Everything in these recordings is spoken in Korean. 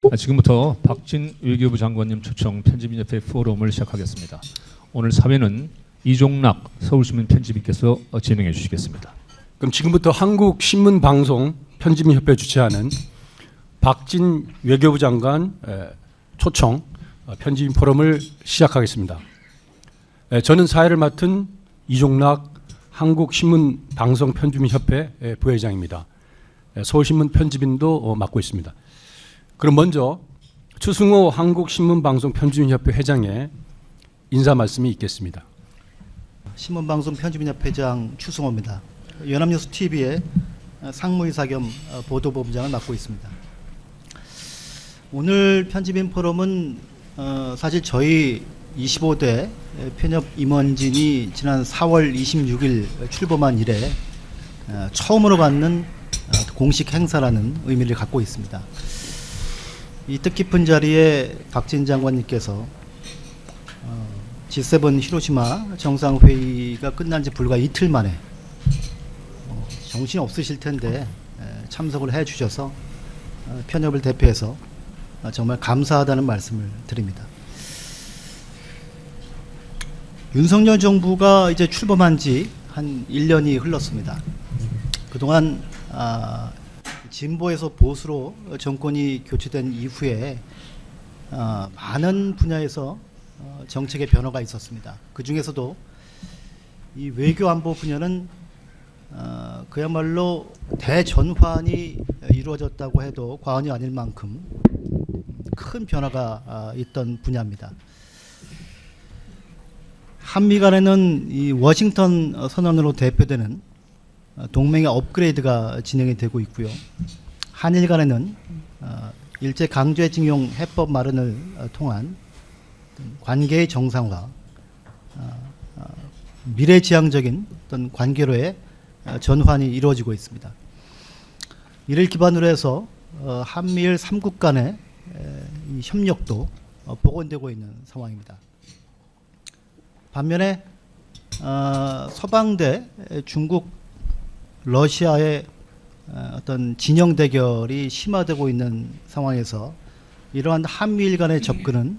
지금부터 박진 외교부 장관님 초청 편집인협회 포럼을 시작하겠습니다. 오늘 사회는 이종락 서울신문 편집인께서 진행해 주시겠습니다. 그럼 지금부터 한국신문방송 편집인협회 주최하는 박진 외교부 장관 초청 편집인 포럼을 시작하겠습니다. 저는 사회를 맡은 이종락 한국신문방송 편집인협회 부회장입니다. 서울신문 편집인도 맡고 있습니다. 그럼 먼저 추승호 한국신문방송 편집인협회 회장의 인사 말씀이 있겠습니다. 신문방송 편집인협회장 추승호입니다. 연합뉴스 TV의 상무이사 겸 보도본부장을 맡고 있습니다. 오늘 편집인 포럼은 사실 저희 25대 편협 임원진이 지난 4월 26일 출범한 이래 처음으로 갖는 공식 행사라는 의미를 갖고 있습니다. 이 뜻깊은 자리에 박진 장관님께서 G7 히로시마 정상회의가 끝난 지 불과 이틀 만에 정신 없으실 텐데 참석을 해 주셔서 편협을 대표해서 정말 감사하다는 말씀을 드립니다. 윤석열 정부가 이제 출범한 지 한 1년이 흘렀습니다. 그동안 진보에서 보수로 정권이 교체된 이후에 많은 분야에서 정책의 변화가 있었습니다. 그 중에서도 이 외교 안보 분야는 그야말로 대전환이 이루어졌다고 해도 과언이 아닐 만큼 큰 변화가 있던 분야입니다. 한미 간에는 이 워싱턴 선언으로 대표되는 동맹의 업그레이드가 진행이 되고 있고요. 한일 간에는 일제 강제징용 해법 마련을 통한 관계의 정상화, 미래지향적인 어떤 관계로의 전환이 이루어지고 있습니다. 이를 기반으로 해서 한미일 3국 간의 이 협력도 복원되고 있는 상황입니다. 반면에 서방대 중국, 러시아의 어떤 진영 대결이 심화되고 있는 상황에서 이러한 한미일 간의 접근은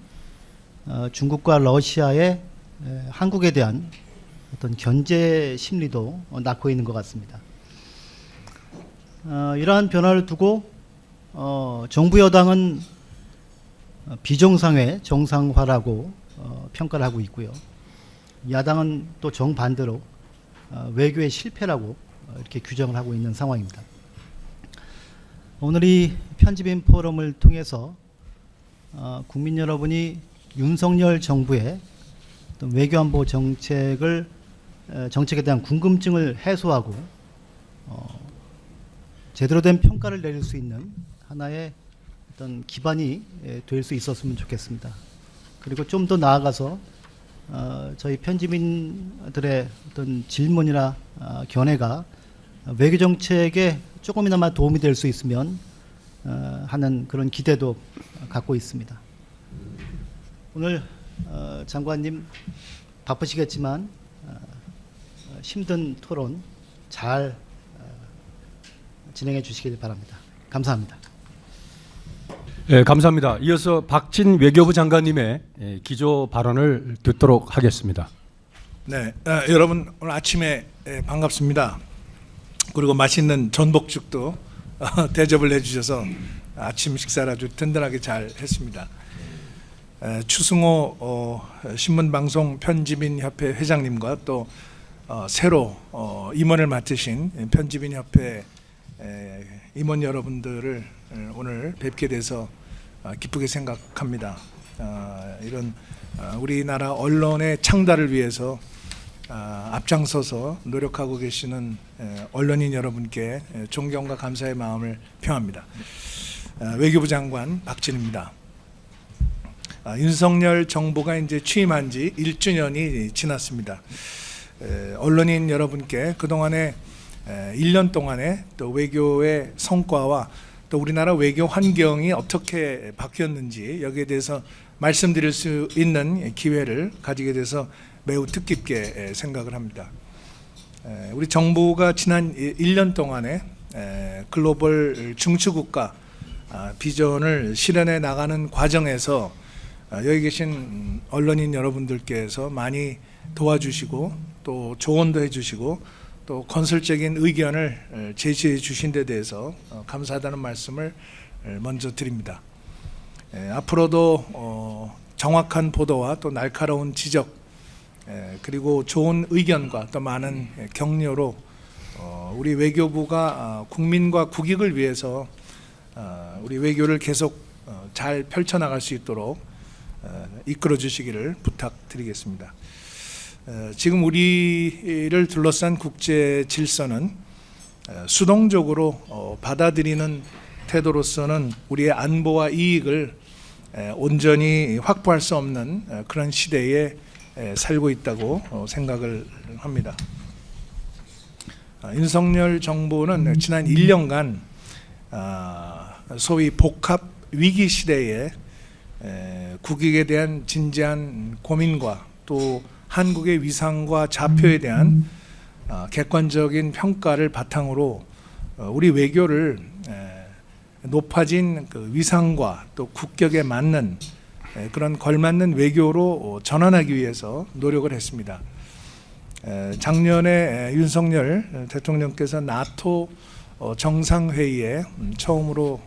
중국과 러시아의 한국에 대한 어떤 견제 심리도 낳고 있는 것 같습니다. 이러한 변화를 두고 정부 여당은 비정상회 정상화라고 평가를 하고 있고요. 야당은 또 정반대로 외교의 실패라고 이렇게 규정을 하고 있는 상황입니다. 오늘 이 편집인 포럼을 통해서 국민 여러분이 윤석열 정부의 어떤 외교안보 정책에 대한 궁금증을 해소하고 제대로 된 평가를 내릴 수 있는 하나의 어떤 기반이 될 수 있었으면 좋겠습니다. 그리고 좀 더 나아가서 저희 편집인들의 어떤 질문이나 견해가 외교 정책에 조금이나마 도움이 될 수 있으면 하는 그런 기대도 갖고 있습니다. 오늘 장관님 바쁘시겠지만 힘든 토론 잘 진행해 주시길 바랍니다. 감사합니다. 네, 감사합니다. 이어서 박진 외교부 장관님의 기조 발언을 듣도록 하겠습니다. 네, 여러분 오늘 아침에 반갑습니다. 그리고 맛있는 전복죽도 대접을 해주셔서 아침 식사를 아주 든든하게 잘 했습니다. 추승호 신문방송 편집인협회 회장님과 또 새로 임원을 맡으신 편집인협회 임원 여러분들을 오늘 뵙게 돼서 기쁘게 생각합니다. 이런 우리나라 언론의 창달을 위해서 앞장서서 노력하고 계시는 언론인 여러분께 존경과 감사의 마음을 표합니다. 외교부 장관 박진입니다. 윤석열 정부가 이제 취임한 지 1주년이 지났습니다. 언론인 여러분께 그동안에 1년 동안에 또 외교의 성과와 또 우리나라 외교 환경이 어떻게 바뀌었는지 여기에 대해서 말씀드릴 수 있는 기회를 가지게 돼서 매우 뜻깊게 생각을 합니다. 우리 정부가 지난 1년 동안에 글로벌 중추국가 비전을 실현해 나가는 과정에서 여기 계신 언론인 여러분들께서 많이 도와주시고 또 조언도 해주시고 또 건설적인 의견을 제시해 주신 데 대해서 감사하다는 말씀을 먼저 드립니다. 앞으로도 정확한 보도와 또 날카로운 지적 그리고 좋은 의견과 또 많은 격려로 우리 외교부가 국민과 국익을 위해서 우리 외교를 계속 잘 펼쳐나갈 수 있도록 이끌어 주시기를 부탁드리겠습니다. 지금 우리를 둘러싼 국제 질서는 수동적으로 받아들이는 태도로서는 우리의 안보와 이익을 온전히 확보할 수 없는 그런 시대에 살고 있다고 생각을 합니다. 윤석열 정부는 지난 1년간 소위 복합 위기 시대에 국익에 대한 진지한 고민과 또 한국의 위상과 자표에 대한 객관적인 평가를 바탕으로 우리 외교를 높아진 그 위상과 또 국격에 맞는 그런 걸맞는 외교로 전환하기 위해서 노력을 했습니다. 작년에 윤석열 대통령께서 나토 정상회의에 처음으로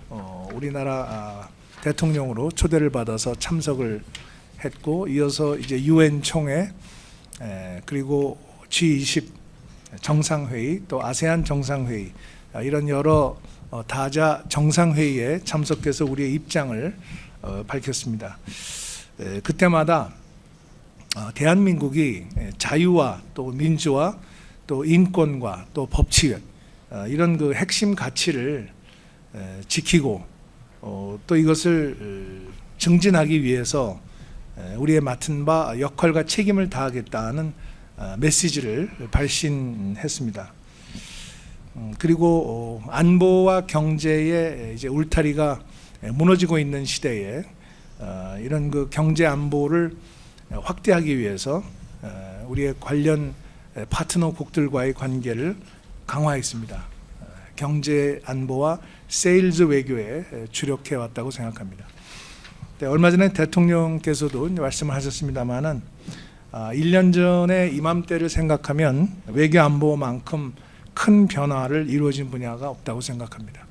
우리나라 대통령으로 초대를 받아서 참석을 했고, 이어서 이제 UN 총회 그리고 G20 정상회의 또 아세안 정상회의 이런 여러 다자 정상회의에 참석해서 우리의 입장을 밝혔습니다. 그때마다 대한민국이 자유와 또 민주와 또 인권과 또 법치 이런 그 핵심 가치를 지키고 또 이것을 증진하기 위해서 우리의 맡은 바 역할과 책임을 다하겠다는 메시지를 발신했습니다. 그리고 안보와 경제의 이제 울타리가 무너지고 있는 시대에 이런 그 경제 안보를 확대하기 위해서 우리의 관련 파트너국들과의 관계를 강화했습니다. 경제 안보와 세일즈 외교에 주력해 왔다고 생각합니다. 얼마 전에 대통령께서도 말씀을 하셨습니다마는 1년 전에 이맘때를 생각하면 외교 안보만큼 큰 변화를 이루어진 분야가 없다고 생각합니다.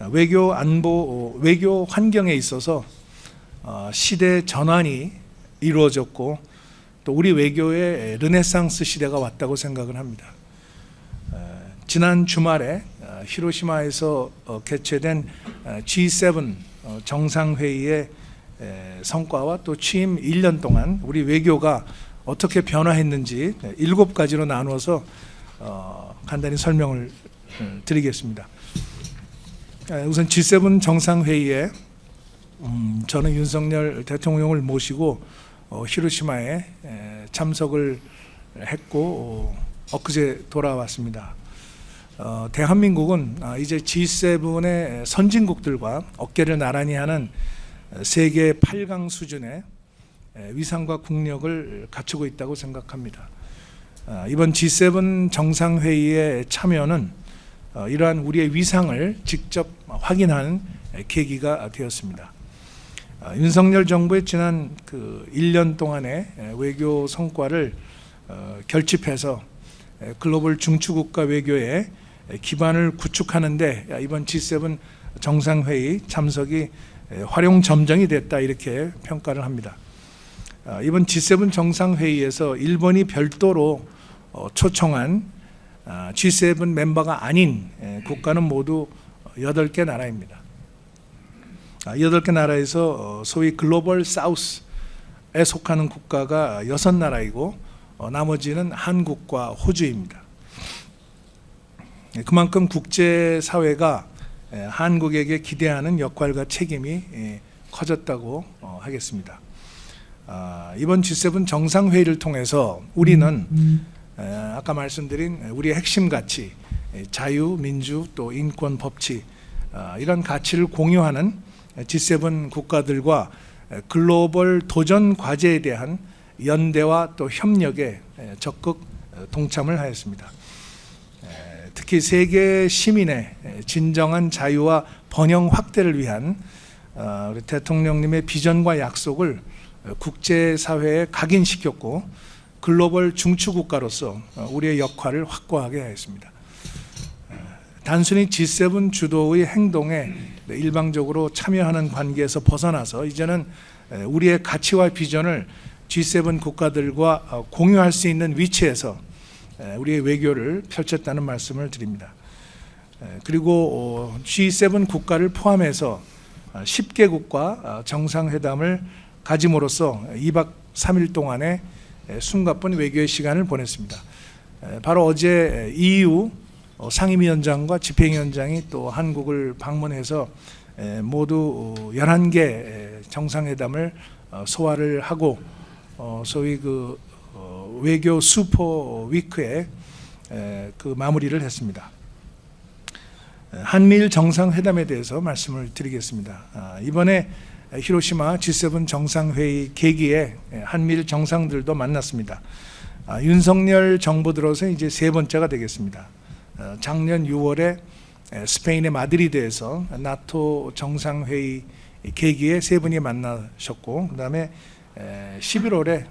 외교 안보, 외교 환경에 있어서 시대 전환이 이루어졌고 또 우리 외교의 르네상스 시대가 왔다고 생각을 합니다. 지난 주말에 히로시마에서 개최된 G7 정상회의의 성과와 또 취임 1년 동안 우리 외교가 어떻게 변화했는지 7가지로 나누어서 간단히 설명을 드리겠습니다. 우선 G7 정상회의에 저는 윤석열 대통령을 모시고 히로시마에 참석을 했고 엊그제 돌아왔습니다. 대한민국은 이제 G7의 선진국들과 어깨를 나란히 하는 세계 8강 수준의 위상과 국력을 갖추고 있다고 생각합니다. 이번 G7 정상회의의 참여는 이러한 우리의 위상을 직접 확인하는 계기가 되었습니다. 윤석열 정부의 지난 그 1년 동안의 외교 성과를 결집해서 글로벌 중추국가 외교의 기반을 구축하는 데 이번 G7 정상회의 참석이 활용점정이 됐다 이렇게 평가를 합니다. 이번 G7 정상회의에서 일본이 별도로 초청한 G7 멤버가 아닌 국가는 모두 8개 나라입니다. 8개 나라에서 소위 글로벌 사우스에 속하는 국가가 6나라이고 나머지는 한국과 호주입니다. 그만큼 국제사회가 한국에게 기대하는 역할과 책임이 커졌다고 하겠습니다. 이번 G7 정상회의를 통해서 우리는 아까 말씀드린 우리의 핵심 가치, 자유, 민주, 또 인권, 법치 이런 가치를 공유하는 G7 국가들과 글로벌 도전 과제에 대한 연대와 또 협력에 적극 동참을 하였습니다. 특히 세계 시민의 진정한 자유와 번영 확대를 위한 우리 대통령님의 비전과 약속을 국제사회에 각인시켰고 글로벌 중추국가로서 우리의 역할을 확고하게 하였습니다. 단순히 G7 주도의 행동에 일방적으로 참여하는 관계에서 벗어나서 이제는 우리의 가치와 비전을 G7 국가들과 공유할 수 있는 위치에서 우리의 외교를 펼쳤다는 말씀을 드립니다. 그리고 G7 국가를 포함해서 10개국과 정상회담을 가짐으로써 2박 3일 동안의 숨가쁜 외교의 시간을 보냈습니다. 바로 어제 EU 상임위원장과 집행위원장이 또 한국을 방문해서 모두 11개 정상회담을 소화를 하고 소위 그 외교 슈퍼 위크에 그 마무리를 했습니다. 한미일 정상회담에 대해서 말씀을 드리겠습니다. 이번에 히로시마 G7 정상회의 계기에 한미일 정상들도 만났습니다. 윤석열 정부 들어서 이제 세 번째가 되겠습니다. 작년 6월에 스페인의 마드리드에서 나토 정상회의 계기에 세 분이 만나셨고, 그다음에 11월에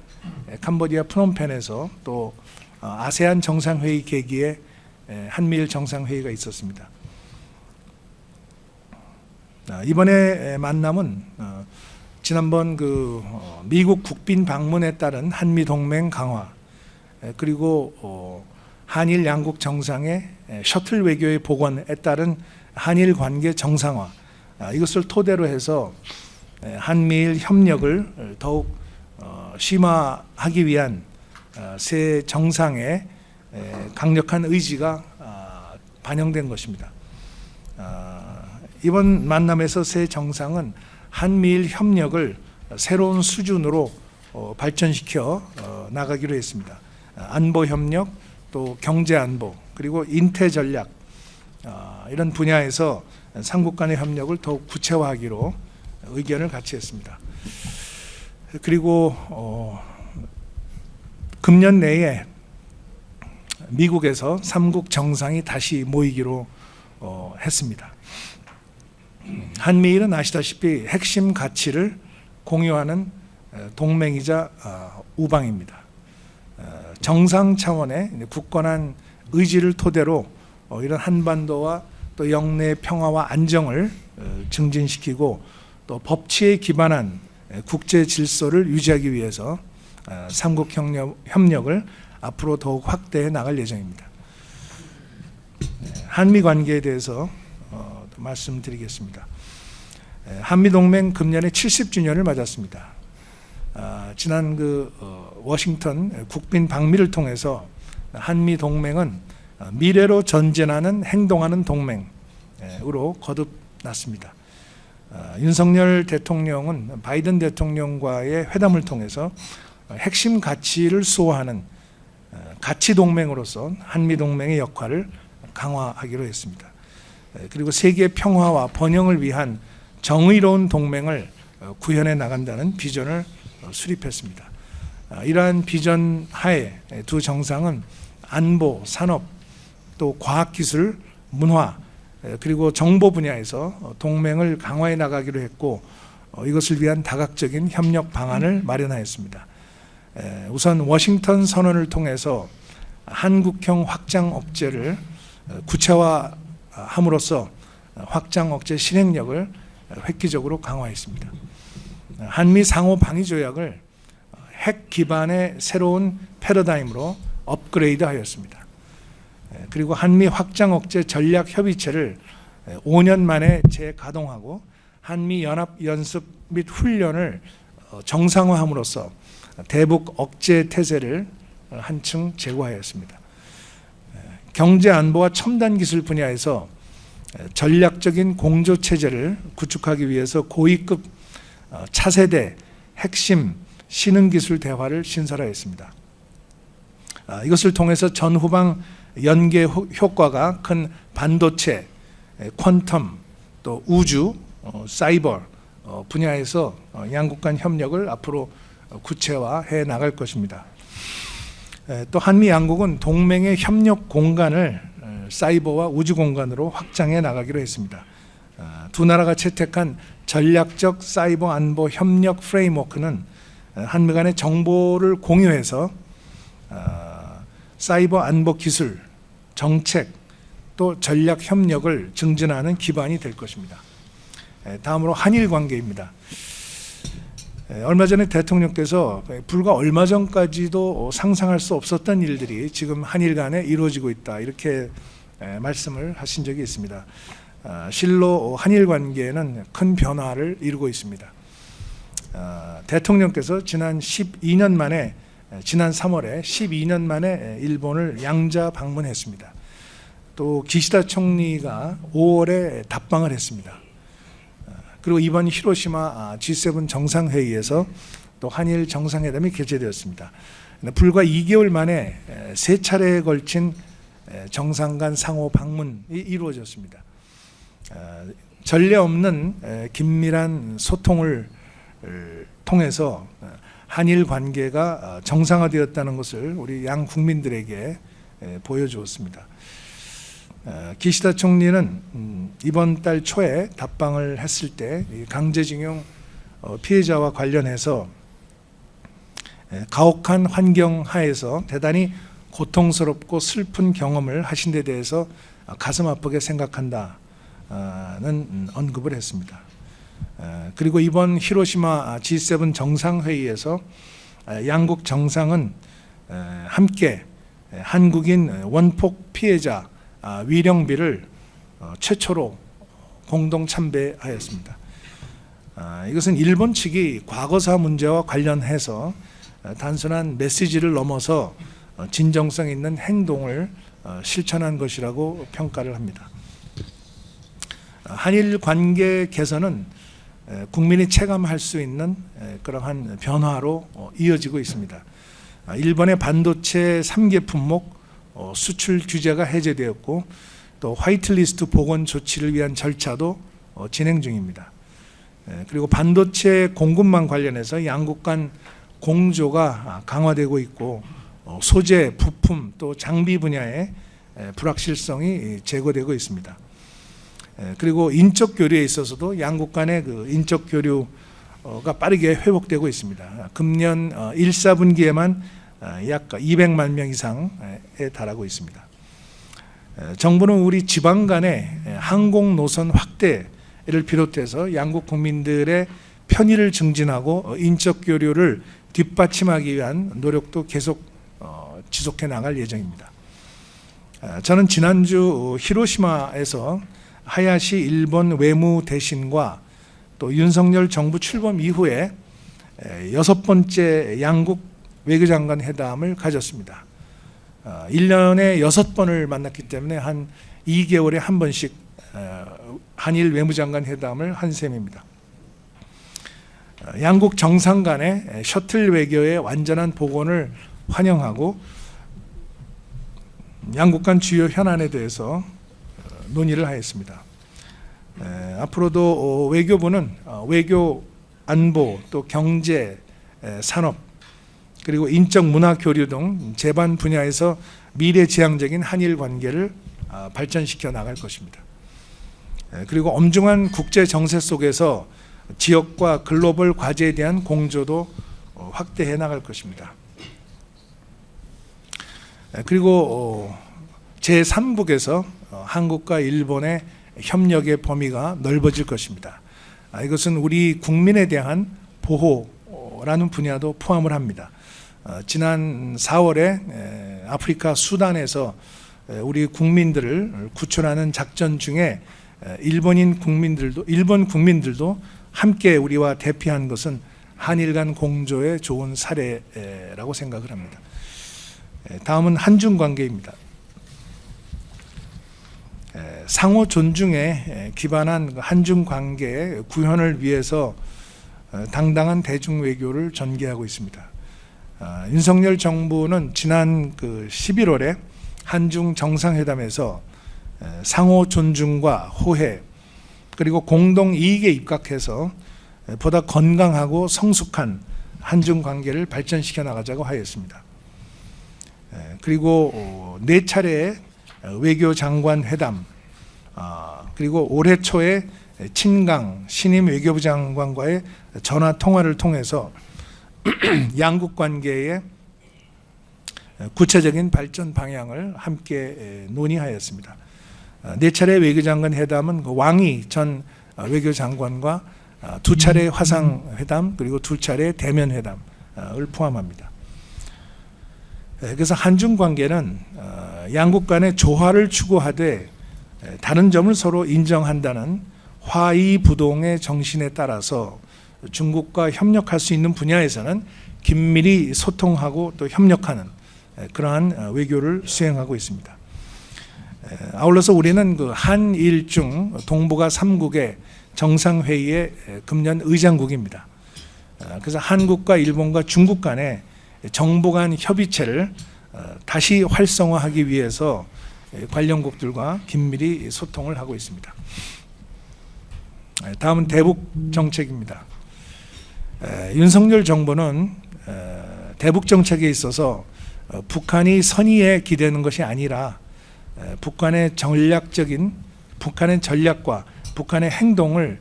캄보디아 프놈펜에서 또 아세안 정상회의 계기에 한미일 정상회의가 있었습니다. 이번에 만남은 지난번 그 미국 국빈 방문에 따른 한미 동맹 강화, 그리고 한일 양국 정상의 셔틀 외교의 복원에 따른 한일 관계 정상화, 이것을 토대로 해서 한미일 협력을 더욱 심화하기 위한 새 정상의 강력한 의지가 반영된 것입니다. 이번 만남에서 새 정상은 한미일 협력을 새로운 수준으로 발전시켜 나가기로 했습니다. 안보 협력, 또 경제 안보, 그리고 인태 전략, 이런 분야에서 삼국 간의 협력을 더욱 구체화하기로 의견을 같이 했습니다. 그리고 금년 내에 미국에서 삼국 정상이 다시 모이기로 했습니다. 한미일은 아시다시피 핵심 가치를 공유하는 동맹이자 우방입니다. 정상 차원의 굳건한 의지를 토대로 이런 한반도와 또 영내 평화와 안정을 증진시키고 또 법치에 기반한 국제 질서를 유지하기 위해서 삼국 협력을 앞으로 더욱 확대해 나갈 예정입니다. 한미 관계에 대해서 말씀드리겠습니다. 한미 동맹 금년에 70주년을 맞았습니다. 지난 그 워싱턴 국빈 방미를 통해서 한미 동맹은 미래로 전진하는 행동하는 동맹으로 거듭났습니다. 윤석열 대통령은 바이든 대통령과의 회담을 통해서 핵심 가치를 수호하는 가치 동맹으로서 한미 동맹의 역할을 강화하기로 했습니다. 그리고 세계 평화와 번영을 위한 정의로운 동맹을 구현해 나간다는 비전을 수립했습니다. 이러한 비전 하에 두 정상은 안보, 산업, 또 과학기술, 문화, 그리고 정보 분야에서 동맹을 강화해 나가기로 했고, 이것을 위한 다각적인 협력 방안을 마련하였습니다. 우선 워싱턴 선언을 통해서 한국형 확장 억제를 구체화함으로써 확장 억제 실행력을 획기적으로 강화했습니다. 한미 상호 방위 조약을 핵 기반의 새로운 패러다임으로 업그레이드하였습니다. 그리고 한미 확장 억제 전략 협의체를 5년 만에 재가동하고 한미 연합 연습 및 훈련을 정상화함으로써 대북 억제 태세를 한층 제고하였습니다. 경제 안보와 첨단 기술 분야에서 전략적인 공조 체제를 구축하기 위해서 고위급 차세대 핵심 신흥기술 대화를 신설하였습니다. 이것을 통해서 전후방 연계 효과가 큰 반도체, 퀀텀, 또 우주, 사이버 분야에서 양국 간 협력을 앞으로 구체화해 나갈 것입니다. 또 한미 양국은 동맹의 협력 공간을 사이버와 우주 공간으로 확장해 나가기로 했습니다. 두 나라가 채택한 전략적 사이버 안보 협력 프레임워크는 한미 간의 정보를 공유해서 사이버 안보 기술, 정책, 또 전략 협력을 증진하는 기반이 될 것입니다. 다음으로 한일 관계입니다. 얼마 전에 대통령께서 불과 얼마 전까지도 상상할 수 없었던 일들이 지금 한일 간에 이루어지고 있다, 이렇게 말씀을 하신 적이 있습니다. 실로 한일 관계는 큰 변화를 이루고 있습니다. 대통령께서 지난 12년 만에, 지난 3월에 12년 만에 일본을 양자 방문했습니다. 또 기시다 총리가 5월에 답방을 했습니다. 그리고 이번 히로시마 G7 정상회의에서 또 한일 정상회담이 개최되었습니다. 불과 2개월 만에 3차례에 걸친 정상 간 상호 방문이 이루어졌습니다. 전례 없는 긴밀한 소통을 통해서 한일 관계가 정상화되었다는 것을 우리 양 국민들에게 보여주었습니다. 기시다 총리는 이번 달 초에 답방을 했을 때 강제징용 피해자와 관련해서 가혹한 환경 하에서 대단히 고통스럽고 슬픈 경험을 하신 데 대해서 가슴 아프게 생각한다는 언급을 했습니다. 그리고 이번 히로시마 G7 정상회의에서 양국 정상은 함께 한국인 원폭 피해자 위령비를 최초로 공동 참배하였습니다. 이것은 일본 측이 과거사 문제와 관련해서 단순한 메시지를 넘어서 진정성 있는 행동을 실천한 것이라고 평가를 합니다. 한일 관계 개선은 국민이 체감할 수 있는 그러한 변화로 이어지고 있습니다. 일본의 반도체 3개 품목 수출 규제가 해제되었고, 또 화이트리스트 복원 조치를 위한 절차도 진행 중입니다. 그리고 반도체 공급망 관련해서 양국 간 공조가 강화되고 있고, 소재, 부품, 또 장비 분야의 불확실성이 제거되고 있습니다. 그리고 인적 교류에 있어서도 양국 간의 그 인적 교류가 빠르게 회복되고 있습니다. 금년 1, 4분기에만 약 200만 명 이상에 달하고 있습니다. 정부는 우리 지방 간의 항공 노선 확대를 비롯해서 양국 국민들의 편의를 증진하고 인적 교류를 뒷받침하기 위한 노력도 계속 지속해 나갈 예정입니다. 저는 지난주 히로시마에서 하야시 일본 외무대신과 또 윤석열 정부 출범 이후에 6번째 양국 외교장관 회담을 가졌습니다. 1년에 6번을 만났기 때문에 한 2개월에 한 번씩 한일 외무장관 회담을 한 셈입니다. 양국 정상 간의 셔틀 외교의 완전한 복원을 환영하고, 양국 간 주요 현안에 대해서 논의를 하였습니다. 앞으로도 외교부는 외교, 안보, 또 경제, 산업, 그리고 인적 문화 교류 등 제반 분야에서 미래지향적인 한일 관계를 발전시켜 나갈 것입니다. 그리고 엄중한 국제 정세 속에서 지역과 글로벌 과제에 대한 공조도 확대해 나갈 것입니다. 그리고 제3국에서 한국과 일본의 협력의 범위가 넓어질 것입니다. 이것은 우리 국민에 대한 보호라는 분야도 포함을 합니다. 지난 4월에 아프리카 수단에서 우리 국민들을 구출하는 작전 중에 일본 국민들도 함께 우리와 대피한 것은 한일 간 공조의 좋은 사례라고 생각을 합니다. 다음은 한중 관계입니다. 상호 존중에 기반한 한중 관계의 구현을 위해서 당당한 대중 외교를 전개하고 있습니다. 윤석열 정부는 지난 11월에 한중 정상회담에서 상호 존중과 호혜, 그리고 공동 이익에 입각해서 보다 건강하고 성숙한 한중 관계를 발전시켜 나가자고 하였습니다. 그리고 4차례의 외교장관 회담, 그리고 올해 초에 친강 신임 외교부 장관과의 전화 통화를 통해서 양국 관계의 구체적인 발전 방향을 함께 논의하였습니다. 4차례 외교장관 회담은 왕이 전 외교장관과 2차례 화상회담 그리고 2차례 대면회담을 포함합니다. 그래서 한중 관계는 양국 간의 조화를 추구하되 다른 점을 서로 인정한다는 화의부동의 정신에 따라서 중국과 협력할 수 있는 분야에서는 긴밀히 소통하고 또 협력하는 그러한 외교를 수행하고 있습니다. 아울러서 우리는 그 한일중 동북아 3국의 정상회의의 금년 의장국입니다. 그래서 한국과 일본과 중국 간의 정보 간 협의체를 다시 활성화하기 위해서 관련국들과 긴밀히 소통을 하고 있습니다. 다음은 대북 정책입니다. 윤석열 정부는 대북 정책에 있어서 북한이 선의에 기대는 것이 아니라 북한의 전략과 북한의 행동을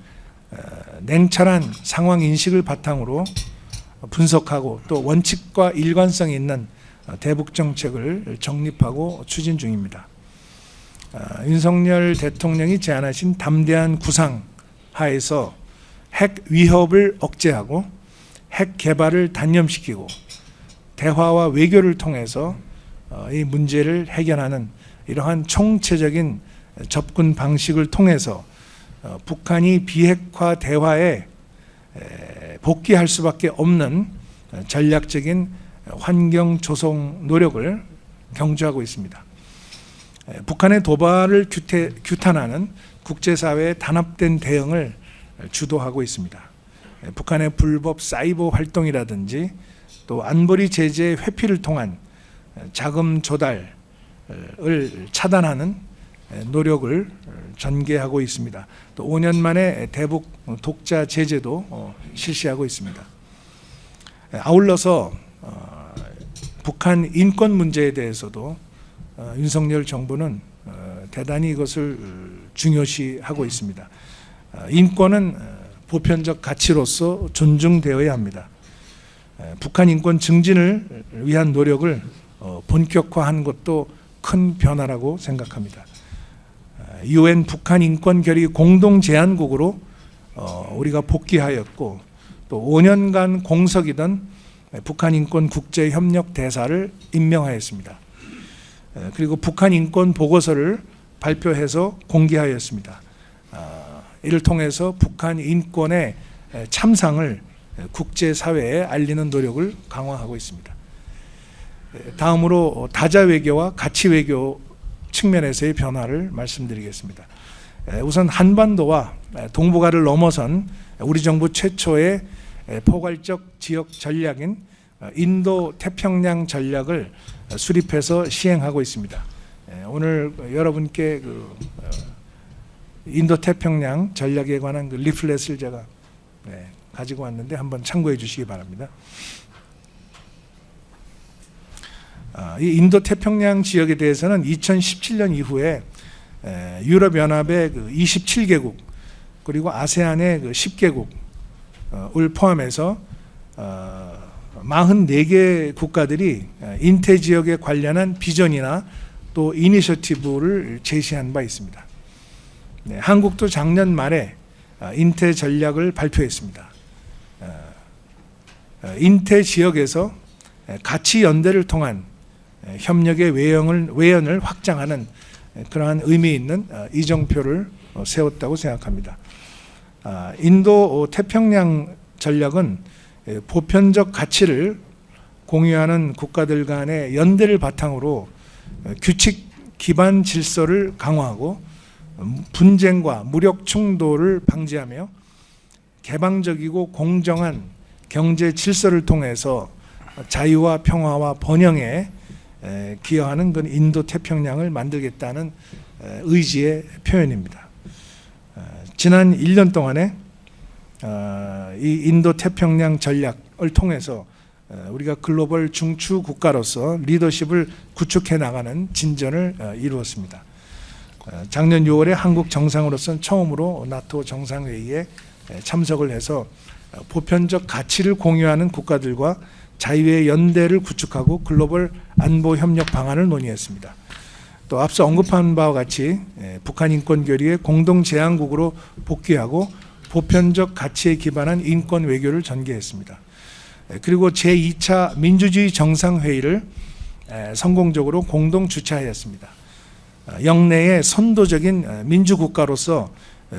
냉철한 상황 인식을 바탕으로 분석하고 또 원칙과 일관성 있는 대북 정책을 정립하고 추진 중입니다. 윤석열 대통령이 제안하신 담대한 구상 하에서 핵 위협을 억제하고 핵 개발을 단념시키고 대화와 외교를 통해서 이 문제를 해결하는 이러한 총체적인 접근 방식을 통해서 북한이 비핵화 대화에 복귀할 수밖에 없는 전략적인 환경 조성 노력을 경주하고 있습니다. 북한의 도발을 규탄하는 국제사회의 단합된 대응을 주도하고 있습니다. 북한의 불법 사이버 활동이라든지 또 안보리 제재 회피를 통한 자금 조달을 차단하는 노력을 전개하고 있습니다. 또 5년 만에 대북 독자 제재도 실시하고 있습니다. 아울러서 북한 인권 문제에 대해서도 윤석열 정부는 대단히 이것을 중요시하고 있습니다. 인권은 보편적 가치로서 존중되어야 합니다. 북한 인권 증진을 위한 노력을 본격화한 것도 큰 변화라고 생각합니다. UN 북한 인권 결의 공동 제안국으로 우리가 복귀하였고 또 5년간 공석이던 북한 인권 국제협력 대사를 임명하였습니다. 그리고 북한 인권 보고서를 발표해서 공개하였습니다. 이를 통해서 북한 인권의 참상을 국제사회에 알리는 노력을 강화하고 있습니다. 다음으로 다자 외교와 가치 외교 측면에서의 변화를 말씀드리겠습니다. 우선 한반도와 동북아를 넘어선 우리 정부 최초의 포괄적 지역 전략인 인도 태평양 전략을 수립해서 시행하고 있습니다. 오늘 여러분께 인도 태평양 전략에 관한 리플렛을 제가 가지고 왔는데 한번 참고해 주시기 바랍니다. 이 인도 태평양 지역에 대해서는 2017년 이후에 유럽연합의 27개국 그리고 아세안의 10개국을 포함해서 44개 국가들이 인태 지역에 관련한 비전이나 또 이니셔티브를 제시한 바 있습니다. 한국도 작년 말에 인태 전략을 발표했습니다. 인태 지역에서 가치 연대를 통한 협력의 외연을 확장하는 그러한 의미 있는 이정표를 세웠다고 생각합니다. 인도 태평양 전략은 보편적 가치를 공유하는 국가들 간의 연대를 바탕으로 규칙 기반 질서를 강화하고 분쟁과 무력 충돌을 방지하며 개방적이고 공정한 경제 질서를 통해서 자유와 평화와 번영에 기여하는 그 인도 태평양을 만들겠다는 의지의 표현입니다. 지난 1년 동안에 이 인도 태평양 전략을 통해서 우리가 글로벌 중추 국가로서 리더십을 구축해 나가는 진전을 이루었습니다. 작년 6월에 한국 정상으로서는 처음으로 나토 정상회의에 참석을 해서 보편적 가치를 공유하는 국가들과 자유의 연대를 구축하고 글로벌 안보 협력 방안을 논의했습니다. 또 앞서 언급한 바와 같이 북한 인권 결의의 공동 제안국으로 복귀하고 보편적 가치에 기반한 인권 외교를 전개했습니다. 그리고 제2차 민주주의 정상회의를 성공적으로 공동 주최하였습니다. 영내의 선도적인 민주국가로서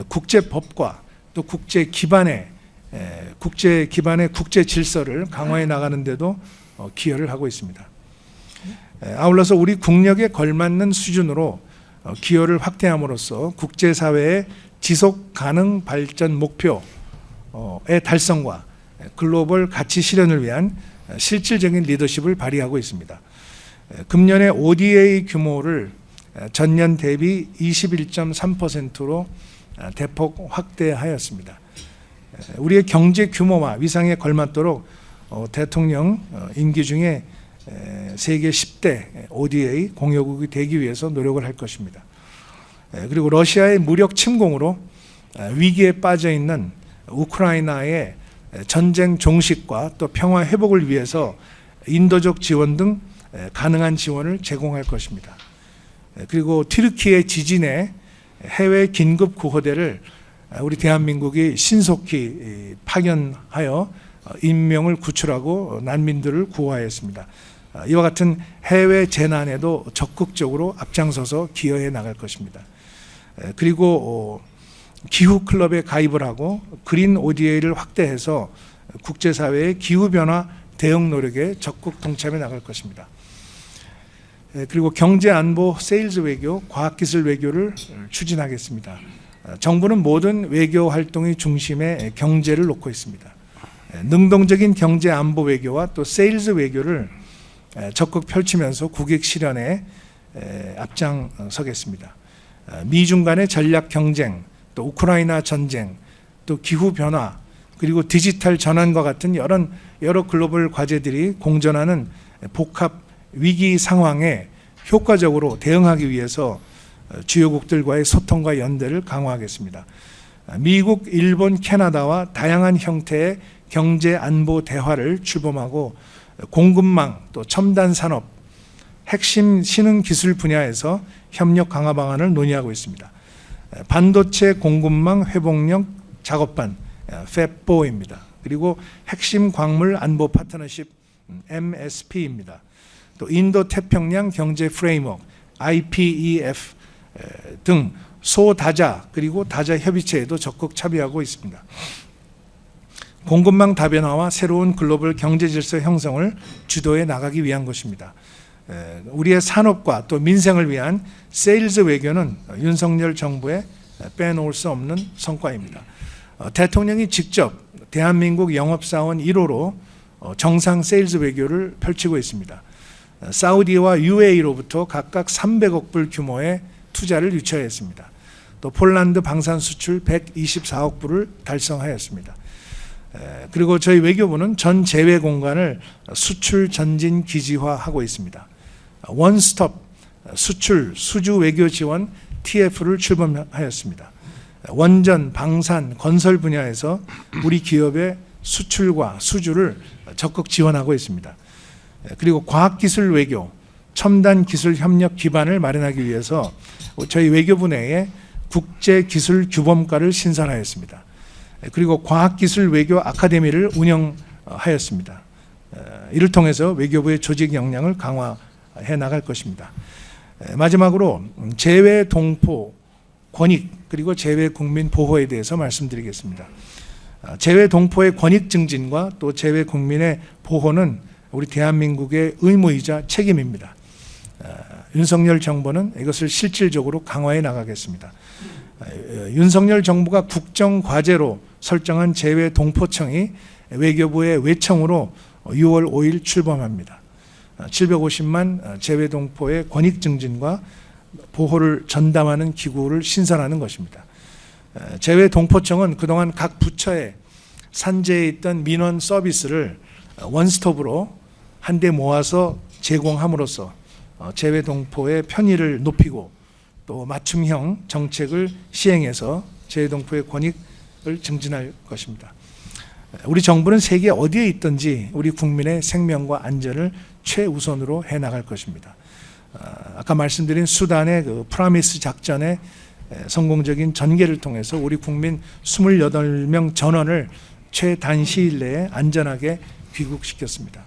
국제법과 또 국제 기반의 국제 질서를 강화해 나가는 데도 기여를 하고 있습니다. 아울러서 우리 국력에 걸맞는 수준으로 기여를 확대함으로써 국제사회의 지속 가능 발전 목표의 달성과 글로벌 가치 실현을 위한 실질적인 리더십을 발휘하고 있습니다. 금년에 ODA 규모를 전년 대비 21.3%로 대폭 확대하였습니다. 우리의 경제 규모와 위상에 걸맞도록 대통령 임기 중에 세계 10대 ODA 공여국이 되기 위해서 노력을 할 것입니다. 그리고 러시아의 무력 침공으로 위기에 빠져 있는 우크라이나의 전쟁 종식과 또 평화 회복을 위해서 인도적 지원 등 가능한 지원을 제공할 것입니다. 그리고 튀르키예 지진에 해외 긴급 구호대를 우리 대한민국이 신속히 파견하여 인명을 구출하고 난민들을 구호하였습니다. 이와 같은 해외 재난에도 적극적으로 앞장서서 기여해 나갈 것입니다. 그리고 기후 클럽에 가입을 하고 그린 ODA를 확대해서 국제사회의 기후변화 대응 노력에 적극 동참해 나갈 것입니다. 그리고 경제 안보 세일즈 외교, 과학기술 외교를 추진하겠습니다. 정부는 모든 외교 활동의 중심에 경제를 놓고 있습니다. 능동적인 경제 안보 외교와 또 세일즈 외교를 적극 펼치면서 국익 실현에 앞장서겠습니다. 미중 간의 전략 경쟁, 또 우크라이나 전쟁, 또 기후 변화, 그리고 디지털 전환과 같은 여러 글로벌 과제들이 공존하는 복합 위기 상황에 효과적으로 대응하기 위해서 주요국들과의 소통과 연대를 강화하겠습니다. 미국, 일본, 캐나다와 다양한 형태의 경제 안보 대화를 출범하고 공급망 또 첨단 산업, 핵심 신흥 기술 분야에서 협력 강화 방안을 논의하고 있습니다. 반도체 공급망 회복력 작업반 FEP4입니다. 그리고 핵심 광물 안보 파트너십 MSP입니다. 또 인도 태평양 경제 프레임워크 IPEF 등 소다자 그리고 다자 협의체에도 적극 참여하고 있습니다. 공급망 다변화와 새로운 글로벌 경제 질서 형성을 주도해 나가기 위한 것입니다. 우리의 산업과 또 민생을 위한 세일즈 외교는 윤석열 정부의 빼놓을 수 없는 성과입니다. 대통령이 직접 대한민국 영업사원 1호로 정상 세일즈 외교를 펼치고 있습니다. 사우디와 UAE로부터 각각 300억 불 규모의 투자를 유치하였습니다. 또 폴란드 방산 수출 124억 불을 달성하였습니다. 그리고 저희 외교부는 전 제외 공간을 수출 전진 기지화하고 있습니다. 원스톱 수출 수주 외교 지원 TF를 출범하였습니다. 원전, 방산, 건설 분야에서 우리 기업의 수출과 수주를 적극 지원하고 있습니다. 그리고 과학기술 외교, 첨단 기술 협력 기반을 마련하기 위해서 저희 외교부 내에 국제기술규범과를 신설하였습니다. 그리고 과학기술 외교 아카데미를 운영하였습니다. 이를 통해서 외교부의 조직 역량을 강화해 나갈 것입니다. 마지막으로 재외 동포 권익 그리고 재외 국민 보호에 대해서 말씀드리겠습니다. 재외 동포의 권익 증진과 또 재외 국민의 보호는 우리 대한민국의 의무이자 책임입니다. 윤석열 정부는 이것을 실질적으로 강화해 나가겠습니다. 윤석열 정부가 국정과제로 설정한 재외 동포청이 외교부의 외청으로 6월 5일 출범합니다. 750만 재외 동포의 권익 증진과 보호를 전담하는 기구를 신설하는 것입니다. 재외 동포청은 그동안 각 부처에 산재해 있던 민원 서비스를 원스톱으로 한데 모아서 제공함으로써 재외 동포의 편의를 높이고 또 또 맞춤형 정책을 시행해서 재외동포의 권익을 증진할 것입니다. 우리 정부는 세계 어디에 있든지 우리 국민의 생명과 안전을 최우선으로 해나갈 것입니다. 아까 말씀드린 수단의 그 프라미스 작전의 성공적인 전개를 통해서 우리 국민 28명 전원을 최단 시일 내에 안전하게 귀국시켰습니다.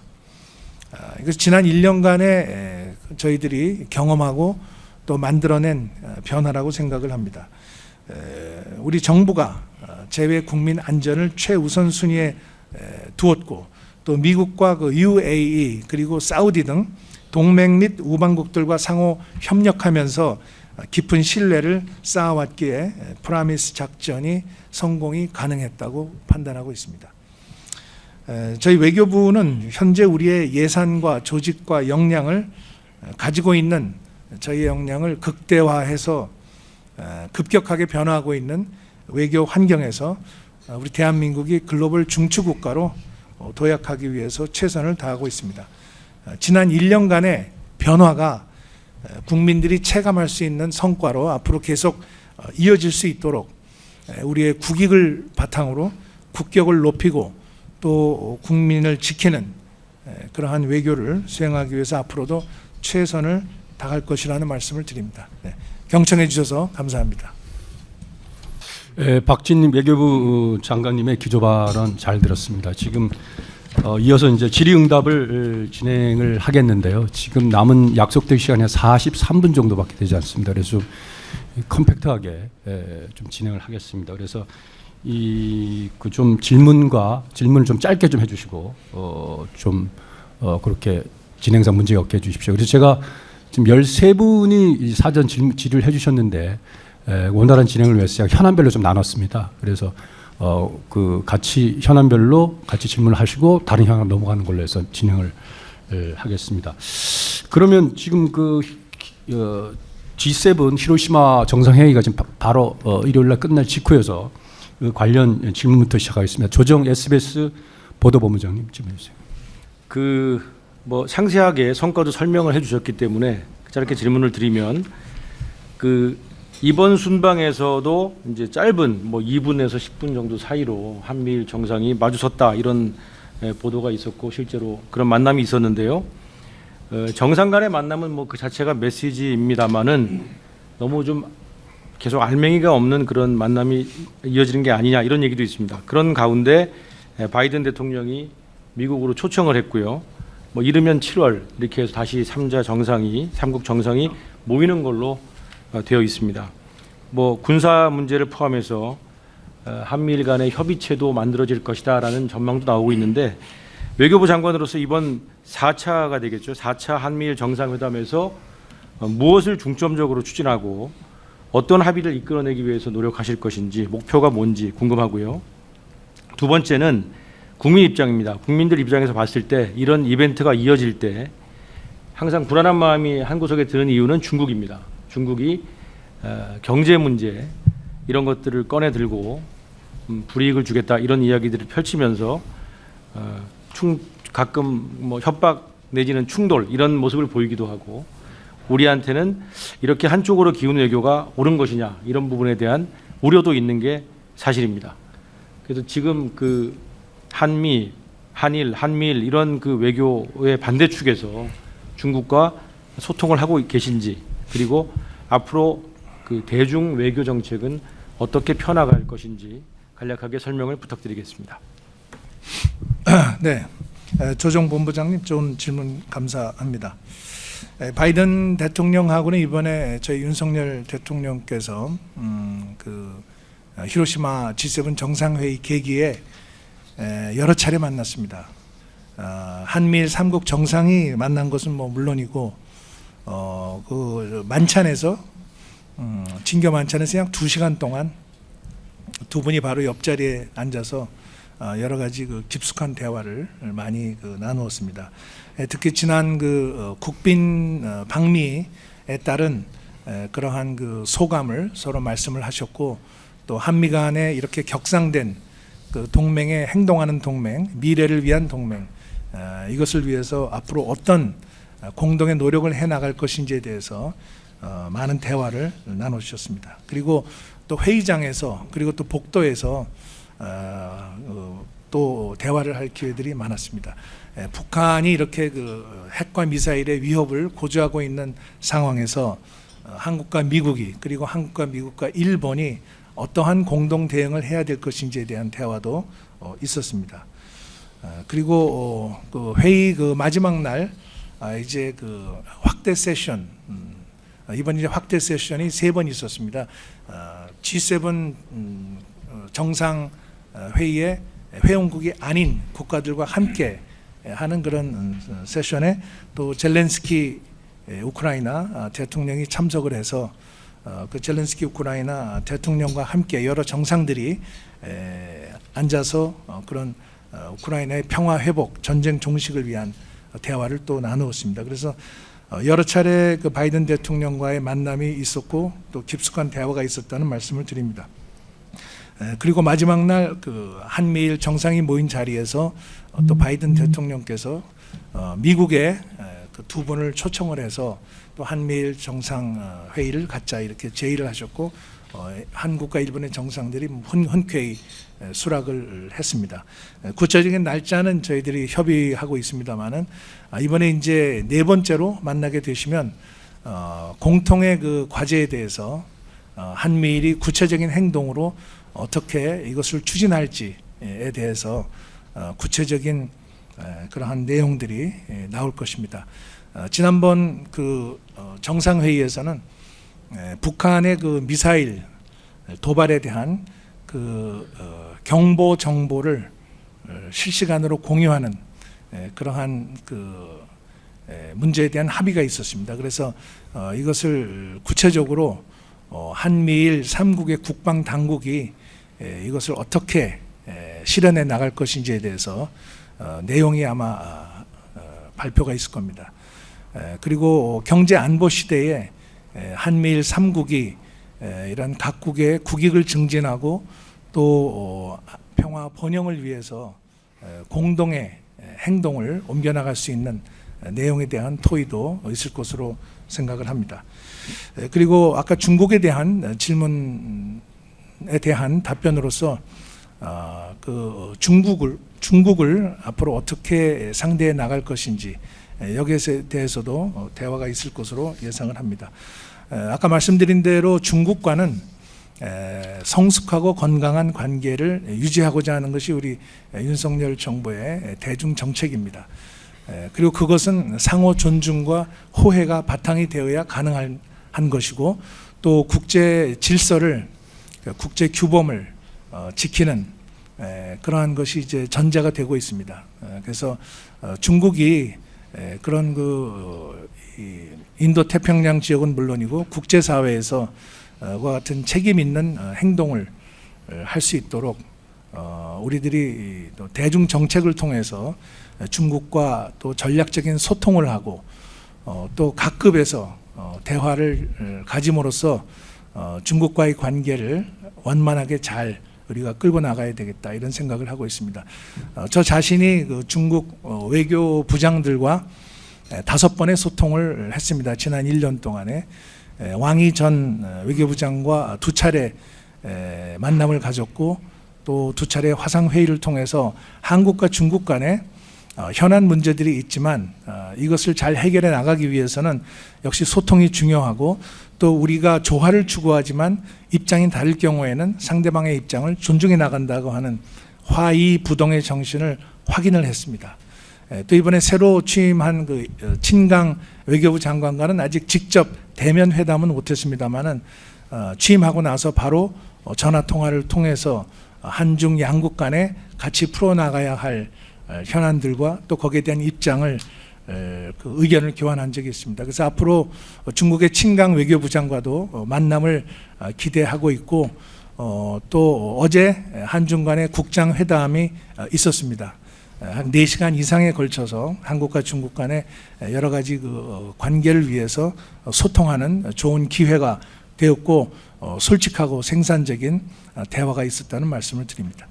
이것은 지난 1년간의 저희들이 경험하고 또 만들어낸 변화라고 생각을 합니다. 우리 정부가 재외 국민 안전을 최우선 순위에 두었고 또 미국과 그 UAE 그리고 사우디 등 동맹 및 우방국들과 상호 협력하면서 깊은 신뢰를 쌓아왔기에 프라미스 작전이 성공이 가능했다고 판단하고 있습니다. 저희 외교부는 현재 우리의 예산과 조직과 역량을 가지고 있는 저희의 역량을 극대화해서 급격하게 변화하고 있는 외교 환경에서 우리 대한민국이 글로벌 중추국가로 도약하기 위해서 최선을 다하고 있습니다. 지난 1년간의 변화가 국민들이 체감할 수 있는 성과로 앞으로 계속 이어질 수 있도록 우리의 국익을 바탕으로 국격을 높이고 또 국민을 지키는 그러한 외교를 수행하기 위해서 앞으로도 최선을 다할 것이라는 말씀을 드립니다. 경청해 주셔서 감사합니다. 박진 외교부 장관님의 기조 발언 잘 들었습니다. 지금 이어서 이제 질의응답을 진행을 하겠는데요. 지금 남은 약속된 시간이 43분 정도밖에 되지 않습니다. 그래서 좀 컴팩트하게 좀 진행을 하겠습니다. 그래서 좀 질문을 좀 짧게 좀 해주시고 그렇게 진행상 문제가 없게 해주십시오. 그래서 제가 지금 13분이 사전 질의를 해주셨는데 원활한 진행을 위해서 제가 현안별로 좀 나눴습니다. 그래서 같이 현안별로 같이 질문을 하시고 다른 현안 넘어가는 걸로 해서 진행을 하겠습니다. 그러면 지금 G7 히로시마 정상회의가 지금 바로 일요일날 끝날 직후여서 그 관련 질문부터 시작하겠습니다. 조정 SBS 보도본부장님 질문해 주세요. 상세하게 성과도 설명을 해주셨기 때문에 짧게 질문을 드리면 이번 순방에서도 이제 짧은 2분에서 10분 정도 사이로 한미일 정상이 마주섰다 이런 보도가 있었고 실제로 그런 만남이 있었는데요. 정상 간의 만남은 그 자체가 메시지입니다만은 너무 좀 계속 알맹이가 없는 그런 만남이 이어지는 게 아니냐 이런 얘기도 있습니다. 그런 가운데 바이든 대통령이 미국으로 초청을 했고요. 이르면 7월 이렇게 해서 다시 3국 정상이 모이는 걸로 되어 있습니다. 군사 문제를 포함해서 한미일 간의 협의체도 만들어질 것이다라는 전망도 나오고 있는데 외교부 장관으로서 이번 4차가 되겠죠. 4차 한미일 정상회담에서 무엇을 중점적으로 추진하고 어떤 합의를 이끌어내기 위해서 노력하실 것인지 목표가 뭔지 궁금하고요. 두 번째는 국민 입장입니다. 국민들 입장에서 봤을 때 이런 이벤트가 이어질 때 항상 불안한 마음이 한구석에 드는 이유는 중국입니다. 중국이 경제 문제 이런 것들을 꺼내 들고 불이익을 주겠다 이런 이야기들을 펼치면서 가끔 협박 내지는 충돌 이런 모습을 보이기도 하고 우리한테는 이렇게 한쪽으로 기우는 외교가 옳은 것이냐 이런 부분에 대한 우려도 있는 게 사실입니다. 그래서 지금 한미, 한일, 한미일 이런 외교의 반대축에서 중국과 소통을 하고 계신지 그리고 앞으로 대중 외교 정책은 어떻게 펴나갈 것인지 간략하게 설명을 부탁드리겠습니다. 네, 조정 본부장님 좋은 질문 감사합니다. 바이든 대통령하고는 이번에 저희 윤석열 대통령께서 히로시마 G7 정상회의 계기에 여러 차례 만났습니다. 한미일 3국 정상이 만난 것은 물론이고 만찬에서 친교 만찬에서 약 2시간 동안 두 분이 바로 옆자리에 앉아서 여러 가지 깊숙한 대화를 많이 나누었습니다. 특히 지난 국빈 방미에 따른 그러한 소감을 서로 말씀을 하셨고 또 한미 간에 이렇게 격상된 동맹에 행동하는 동맹, 미래를 위한 동맹 이것을 위해서 앞으로 어떤 공동의 노력을 해나갈 것인지에 대해서 많은 대화를 나눠주셨습니다. 그리고 또 회의장에서 그리고 또 복도에서 또 대화를 할 기회들이 많았습니다. 북한이 이렇게 그 핵과 미사일의 위협을 고조하고 있는 상황에서 한국과 미국이 그리고 한국과 미국과 일본이 어떠한 공동 대응을 해야 될 것인지에 대한 대화도 있었습니다. 그리고 그 회의 그 마지막 날 이제 그 확대 세션 이번 이제 확대 세션이 3번 있었습니다. G7 정상 회의에 회원국이 아닌 국가들과 함께 하는 그런 세션에 또 젤렌스키 우크라이나 대통령이 참석을 해서 그 젤렌스키 우크라이나 대통령과 함께 여러 정상들이 앉아서 그런 우크라이나의 평화 회복, 전쟁 종식을 위한 대화를 또 나누었습니다. 그래서 여러 차례 그 바이든 대통령과의 만남이 있었고 또 깊숙한 대화가 있었다는 말씀을 드립니다. 그리고 마지막 날 그 한미일 정상이 모인 자리에서 또 바이든 대통령께서 미국의 그 두 분을 초청을 해서 또 한미일 정상 회의를 갖자 이렇게 제의를 하셨고 한국과 일본의 정상들이 흔쾌히 수락을 했습니다. 구체적인 날짜는 저희들이 협의하고 있습니다만은 이번에 이제 4번째로 만나게 되시면 공통의 그 과제에 대해서 한미일이 구체적인 행동으로 어떻게 이것을 추진할지에 대해서 구체적인 그러한 내용들이 나올 것입니다. 지난번 그 정상회의에서는 북한의 그 미사일 도발에 대한 그 경보 정보를 실시간으로 공유하는 그러한 그 문제에 대한 합의가 있었습니다. 그래서 이것을 구체적으로 한미일 3국의 국방 당국이 이것을 어떻게 실현해 나갈 것인지에 대해서 내용이 아마 발표가 있을 겁니다. 그리고 경제 안보 시대에 한미일 3국이 이런 각국의 국익을 증진하고 또 평화 번영을 위해서 공동의 행동을 옮겨나갈 수 있는 내용에 대한 토의도 있을 것으로 생각을 합니다. 그리고 아까 중국에 대한 질문에 대한 답변으로서 그 중국을 앞으로 어떻게 상대해 나갈 것인지 여기에 대해서도 대화가 있을 것으로 예상을 합니다. 아까 말씀드린 대로 중국과는 성숙하고 건강한 관계를 유지하고자 하는 것이 우리 윤석열 정부의 대중 정책입니다. 그리고 그것은 상호 존중과 호혜가 바탕이 되어야 가능한 것이고 또 국제 질서를 국제 규범을 지키는 그러한 것이 이제 전제가 되고 있습니다. 그래서 중국이 그런 그 인도 태평양 지역은 물론이고 국제사회에서 와 같은 책임 있는 행동을 할 수 있도록 우리들이 또 대중 정책을 통해서 중국과 또 전략적인 소통을 하고 또 각급에서 대화를 가짐으로써 중국과의 관계를 원만하게 잘 우리가 끌고 나가야 되겠다 이런 생각을 하고 있습니다. 저 자신이 그 중국 외교 부장들과 5번의 소통을 했습니다. 지난 1년 동안에 왕이 전 외교부장과 2차례 만남을 가졌고 또 2차례 화상회의를 통해서 한국과 중국 간에 현안 문제들이 있지만 이것을 잘 해결해 나가기 위해서는 역시 소통이 중요하고 또 우리가 조화를 추구하지만 입장이 다를 경우에는 상대방의 입장을 존중해 나간다고 하는 화이부동의 정신을 확인을 했습니다. 또 이번에 새로 취임한 그 친강 외교부 장관과는 아직 직접 대면 회담은 못했습니다만은 취임하고 나서 바로 전화 통화를 통해서 한중 양국 간에 같이 풀어나가야 할 현안들과 또 거기에 대한 입장을 그 의견을 교환한 적이 있습니다. 그래서 앞으로 중국의 친강 외교부장과도 만남을 기대하고 있고 또 어제 한중 간의 국장 회담이 있었습니다. 한 4시간 이상에 걸쳐서 한국과 중국 간의 여러 가지 그 관계를 위해서 소통하는 좋은 기회가 되었고 솔직하고 생산적인 대화가 있었다는 말씀을 드립니다.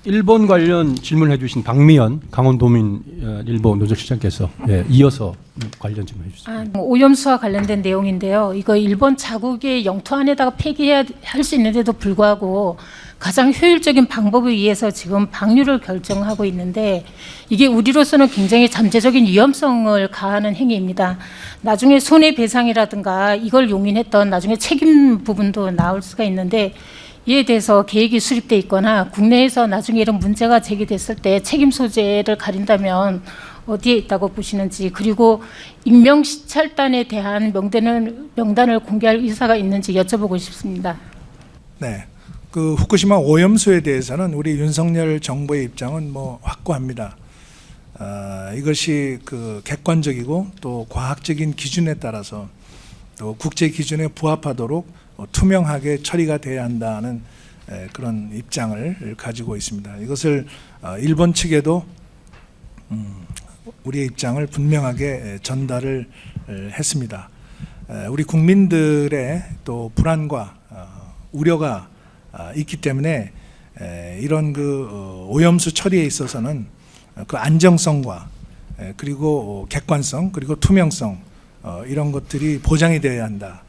일본 관련 질문해 주신 박미연 강원도민일보 노조실장께서 이어서 관련 질문해 주세요. 오염수와 관련된 내용인데요. 이거 일본 자국의 영토 안에다가 폐기해야 할 수 있는데도 불구하고 가장 효율적인 방법에 의해서 지금 방류를 결정하고 있는데 이게 우리로서는 굉장히 잠재적인 위험성을 가하는 행위입니다. 나중에 손해배상이라든가 이걸 용인했던 나중에 책임 부분도 나올 수가 있는데 이에 대해서 계획이 수립돼 있거나 국내에서 나중에 이런 문제가 제기됐을 때 책임 소재를 가린다면 어디에 있다고 보시는지, 그리고 익명 시찰단에 대한 명단을 공개할 의사가 있는지 여쭤보고 싶습니다. 네, 그 후쿠시마 오염수에 대해서는 우리 윤석열 정부의 입장은 뭐 확고합니다. 이것이 그 객관적이고 또 과학적인 기준에 따라서 또 국제 기준에 부합하도록 투명하게 처리가 돼야 한다는 그런 입장을 가지고 있습니다. 이것을 일본 측에도 우리의 입장을 분명하게 전달을 했습니다. 우리 국민들의 또 불안과 우려가 있기 때문에 이런 그 오염수 처리에 있어서는 그 안정성과 그리고 객관성 그리고 투명성 이런 것들이 보장이 되어야 한다.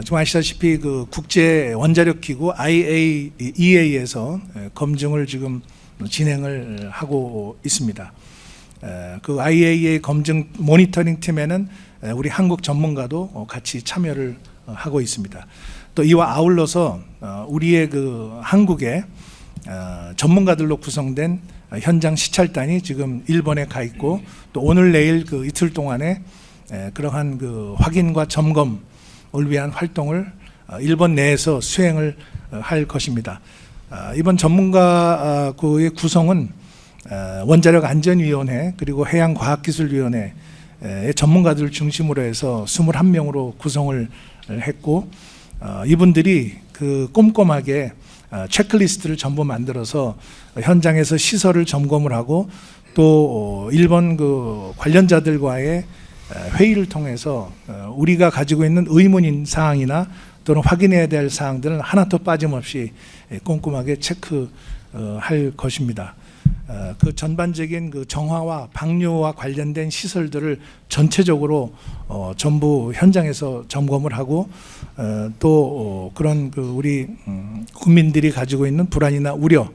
지금 아시다시피 그 국제 원자력 기구 IAEA에서 검증을 지금 진행을 하고 있습니다. 그 IAEA 검증 모니터링 팀에는 우리 한국 전문가도 같이 참여를 하고 있습니다. 또 이와 아울러서 우리의 그 한국의 전문가들로 구성된 현장 시찰단이 지금 일본에 가 있고 또 오늘 내일 그 이틀 동안에 그러한 그 확인과 점검을 위한 활동을 일본 내에서 수행을 할 것입니다. 이번 전문가의 구성은 원자력안전위원회 그리고 해양과학기술위원회의 전문가들을 중심으로 해서 21명으로 구성을 했고 이분들이 그 꼼꼼하게 체크리스트를 전부 만들어서 현장에서 시설을 점검을 하고 또 일본 그 관련자들과의 회의를 통해서 우리가 가지고 있는 의문인 사항이나 또는 확인해야 될 사항들은 하나도 빠짐없이 꼼꼼하게 체크할 것입니다. 그 전반적인 그 정화와 방류와 관련된 시설들을 전체적으로 전부 현장에서 점검을 하고 또 그런 그 우리 국민들이 가지고 있는 불안이나 우려와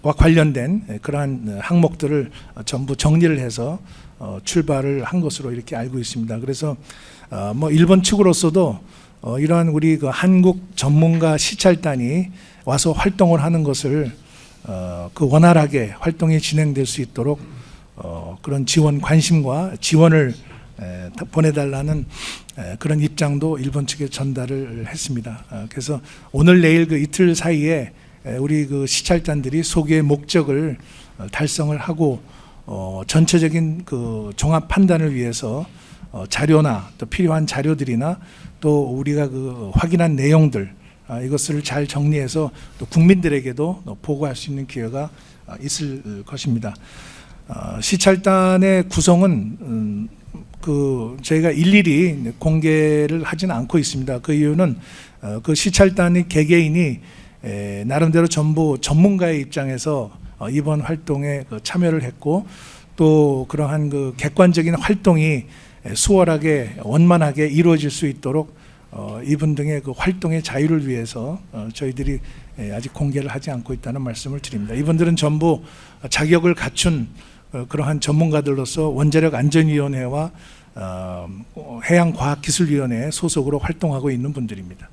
관련된 그러한 항목들을 전부 정리를 해서 출발을 한 것으로 이렇게 알고 있습니다. 그래서 뭐 일본 측으로서도 이러한 우리 그 한국 전문가 시찰단이 와서 활동을 하는 것을 그 원활하게 활동이 진행될 수 있도록 그런 지원 관심과 지원을 보내달라는 그런 입장도 일본 측에 전달을 했습니다. 그래서 오늘 내일 그 이틀 사이에 우리 그 시찰단들이 소기의 목적을 달성을 하고 전체적인 그 종합 판단을 위해서 자료나 또 필요한 자료들이나 또 우리가 그 확인한 내용들 이것을 잘 정리해서 또 국민들에게도 보고할 수 있는 기회가 있을 것입니다. 시찰단의 구성은 그 저희가 일일이 공개를 하지는 않고 있습니다. 그 이유는 그 시찰단의 개개인이 나름대로 전부 전문가의 입장에서 이번 활동에 참여를 했고 또 그러한 그 객관적인 활동이 수월하게 원만하게 이루어질 수 있도록 이분 등의 그 활동의 자유를 위해서 저희들이 아직 공개를 하지 않고 있다는 말씀을 드립니다. 이분들은 전부 자격을 갖춘 그러한 전문가들로서 원자력안전위원회와 해양과학기술위원회 소속으로 활동하고 있는 분들입니다.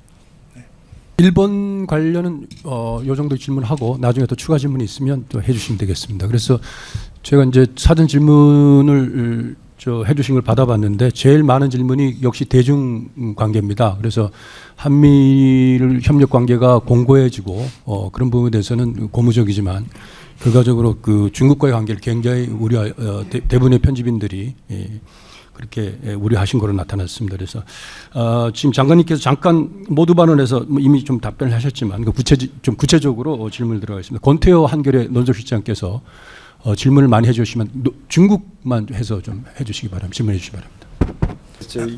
일본 관련은 요 정도 질문하고 나중에 또 추가 질문이 있으면 또 해주시면 되겠습니다. 그래서 제가 이제 사전 질문을 해주신 걸 받아봤는데 제일 많은 질문이 역시 대중 관계입니다. 그래서 한미일 협력 관계가 공고해지고 그런 부분에 대해서는 고무적이지만 결과적으로 그 중국과의 관계를 굉장히 대부분의 편집인들이 그렇게 우려하신 거로 나타났습니다. 그래서 지금 장관님께서 잠깐 모두 발언에서 이미 좀 답변을 하셨지만 좀 구체적으로 질문을 들어가겠습니다. 권태호 한겨레 논조실장께서 질문을 많이 해주시면 중국만 해서 좀 해주시기 바랍니다. 질문해 주시기 바랍니다.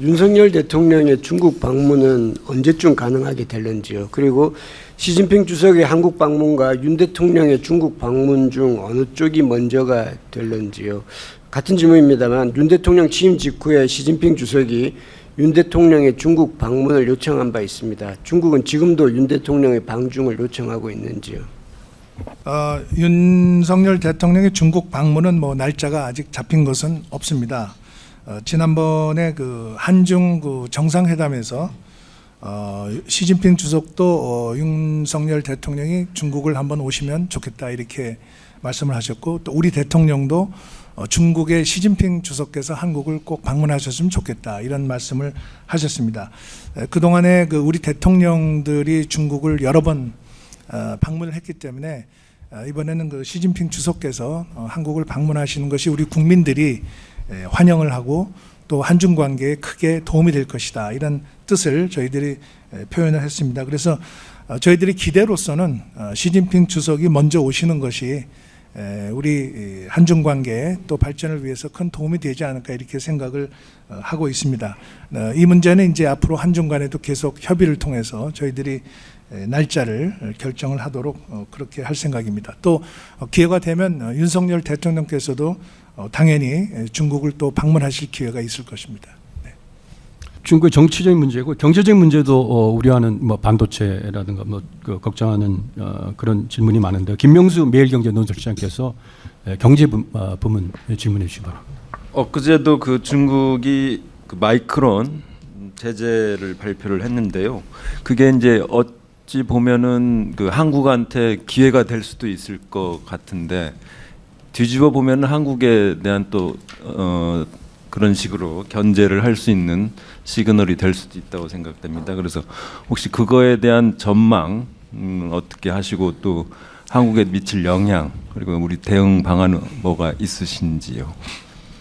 윤석열 대통령의 중국 방문은 언제쯤 가능하게 될는지요? 그리고 시진핑 주석의 한국 방문과 윤 대통령의 중국 방문 중 어느 쪽이 먼저가 될는지요? 같은 질문입니다만 윤 대통령 취임 직후에 시진핑 주석이 윤 대통령의 중국 방문을 요청한 바 있습니다. 중국은 지금도 윤 대통령의 방중을 요청하고 있는지요? 윤석열 대통령의 중국 방문은 뭐 날짜가 아직 잡힌 것은 없습니다. 지난번에 그 한중 그 정상회담에서 시진핑 주석도 윤석열 대통령이 중국을 한번 오시면 좋겠다 이렇게 말씀을 하셨고, 또 우리 대통령도 중국의 시진핑 주석께서 한국을 꼭 방문하셨으면 좋겠다 이런 말씀을 하셨습니다. 그동안에 그 우리 대통령들이 중국을 여러 번 방문을 했기 때문에 이번에는 그 시진핑 주석께서 한국을 방문하시는 것이 우리 국민들이 환영을 하고 또 한중 관계에 크게 도움이 될 것이다 이런 뜻을 저희들이 표현을 했습니다. 그래서 저희들이 기대로서는 시진핑 주석이 먼저 오시는 것이 우리 한중 관계에 또 발전을 위해서 큰 도움이 되지 않을까 이렇게 생각을 하고 있습니다. 이 문제는 이제 앞으로 한중 간에도 계속 협의를 통해서 저희들이 날짜를 결정을 하도록 그렇게 할 생각입니다. 또 기회가 되면 윤석열 대통령께서도 당연히 중국을 또 방문하실 기회가 있을 것입니다. 네. 중국의 정치적인 문제고 경제적인 문제도 우려하는 뭐 반도체라든가 뭐 그 걱정하는 그런 질문이 많은데, 김명수 매일경제 논설위원장께서 경제 부문 질문해 주시기 바랍니다. 엊그제도 그 중국이 그 마이크론 제재를 발표를 했는데요. 그게 이제 어찌 보면은 그 한국한테 기회가 될 수도 있을 것 같은데, 뒤집어 보면은 한국에 대한 또 그런 식으로 견제를 할 수 있는 시그널이 될 수도 있다고 생각됩니다. 그래서 혹시 그거에 대한 전망 어떻게 하시고, 또 한국에 미칠 영향, 그리고 우리 대응 방안은 뭐가 있으신지요?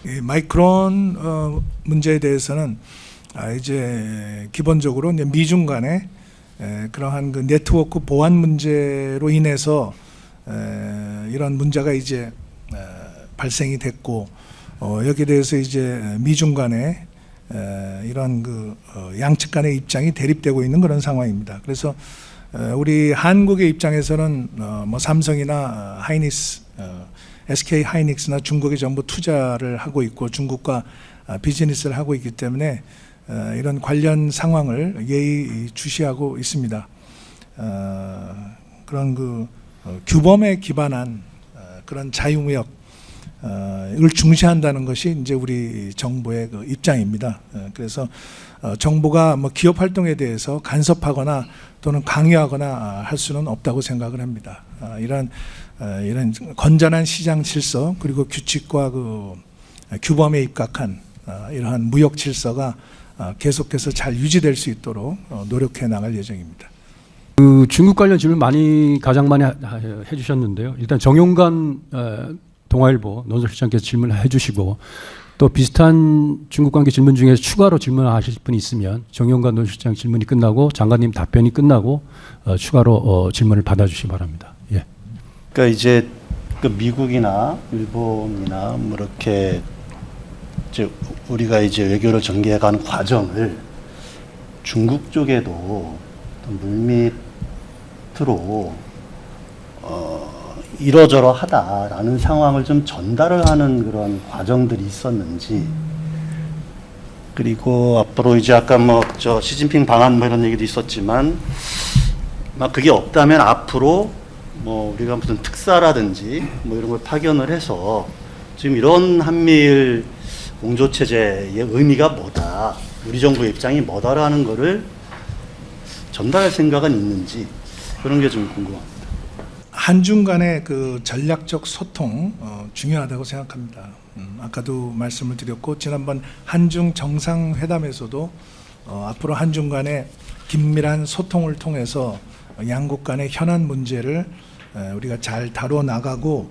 이 마이크론 문제에 대해서는 이제 기본적으로 이제 미중 간에 그러한 그 네트워크 보안 문제로 인해서 이런 문제가 이제 발생이 됐고, 여기에 대해서 이제 미중 간에 이런 그 양측 간의 입장이 대립되고 있는 그런 상황입니다. 그래서 우리 한국의 입장에서는 뭐 삼성이나 하이닉스, SK 하이닉스나 중국에 전부 투자를 하고 있고 중국과 비즈니스를 하고 있기 때문에 이런 관련 상황을 예의주시하고 있습니다. 그런 그 규범에 기반한 그런 자유무역을 중시한다는 것이 이제 우리 정부의 그 입장입니다. 그래서 정부가 뭐 기업 활동에 대해서 간섭하거나 또는 강요하거나 할 수는 없다고 생각을 합니다. 이런 건전한 시장 질서 그리고 규칙과 그 규범에 입각한 이러한 무역 질서가 계속해서 잘 유지될 수 있도록 노력해 나갈 예정입니다. 그 중국 관련 질문 가장 많이 해주셨는데요. 일단 정용관 동아일보 논설위원장께서 질문을 해주시고, 또 비슷한 중국 관계 질문 중에 추가로 질문하실 분이 있으면 정용관 논설위원장 질문이 끝나고 장관님 답변이 끝나고 추가로 질문을 받아주시기 바랍니다. 예. 그러니까 이제 그 미국이나 일본이나 뭐 이렇게 이제 우리가 이제 외교를 전개해가는 과정을 중국 쪽에도 물밑으로 이러저러하다라는 상황을 좀 전달을 하는 그런 과정들이 있었는지, 그리고 앞으로 이제 아까 뭐 저 시진핑 방한 뭐 이런 얘기도 있었지만, 막 그게 없다면 앞으로 뭐 우리가 무슨 특사라든지 뭐 이런 걸 파견을 해서 지금 이런 한미일 공조 체제의 의미가 뭐다, 우리 정부의 입장이 뭐다라는 거를 전달할 생각은 있는지, 그런 게 좀 궁금합니다. 한중 간의 그 전략적 소통 중요하다고 생각합니다. 아까도 말씀을 드렸고, 지난번 한중 정상회담에서도 앞으로 한중 간의 긴밀한 소통을 통해서 양국 간의 현안 문제를 우리가 잘 다뤄 나가고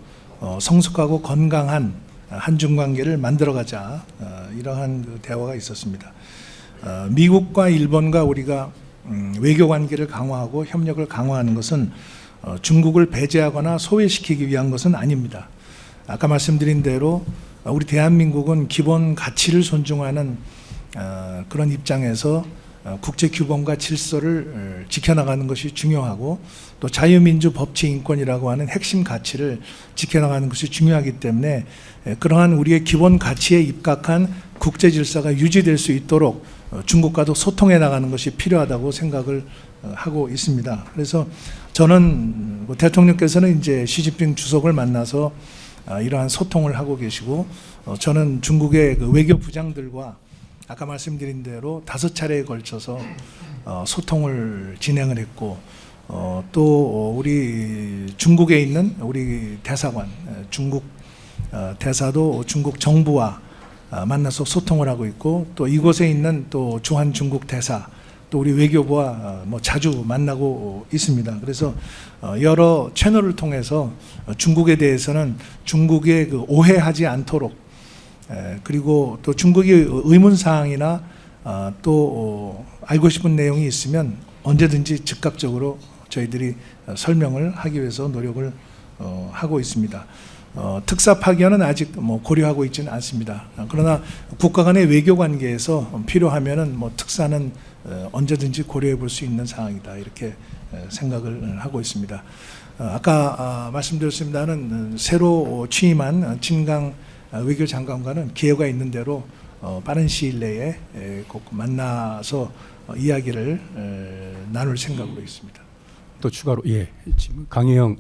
성숙하고 건강한 한중 관계를 만들어가자, 이러한 그 대화가 있었습니다. 미국과 일본과 우리가 외교 관계를 강화하고 협력을 강화하는 것은 중국을 배제하거나 소외시키기 위한 것은 아닙니다. 아까 말씀드린 대로 우리 대한민국은 기본 가치를 존중하는 그런 입장에서 국제 규범과 질서를 지켜나가는 것이 중요하고 또 자유민주 법치 인권이라고 하는 핵심 가치를 지켜나가는 것이 중요하기 때문에 그러한 우리의 기본 가치에 입각한 국제 질서가 유지될 수 있도록 중국과도 소통해 나가는 것이 필요하다고 생각을 하고 있습니다. 그래서 저는 대통령께서는 이제 시진핑 주석을 만나서 이러한 소통을 하고 계시고 저는 중국의 그 외교 부장들과 아까 말씀드린 대로 5차례에 걸쳐서 소통을 진행을 했고 또 우리 중국에 있는 우리 대사관 중국 대사도 중국 정부와 만나서 소통을 하고 있고 또 이곳에 있는 또 주한 중국 대사 또 우리 외교부와 뭐 자주 만나고 있습니다. 그래서 여러 채널을 통해서 중국에 대해서는 중국에 그 오해하지 않도록 그리고 또 중국의 의문사항이나 또 알고 싶은 내용이 있으면 언제든지 즉각적으로 저희들이 설명을 하기 위해서 노력을 하고 있습니다. 특사 파견은 아직 뭐 고려하고 있지는 않습니다. 그러나 국가 간의 외교 관계에서 필요하면은 뭐 특사는 언제든지 고려해 볼 수 있는 상황이다 이렇게 생각을 하고 있습니다. 아까 말씀드렸습니다는 새로 취임한 친강 외교장관과는 기회가 있는 대로 빠른 시일 내에 꼭 만나서 이야기를 나눌 생각으로 있습니다. 또 추가로 지금 강혜영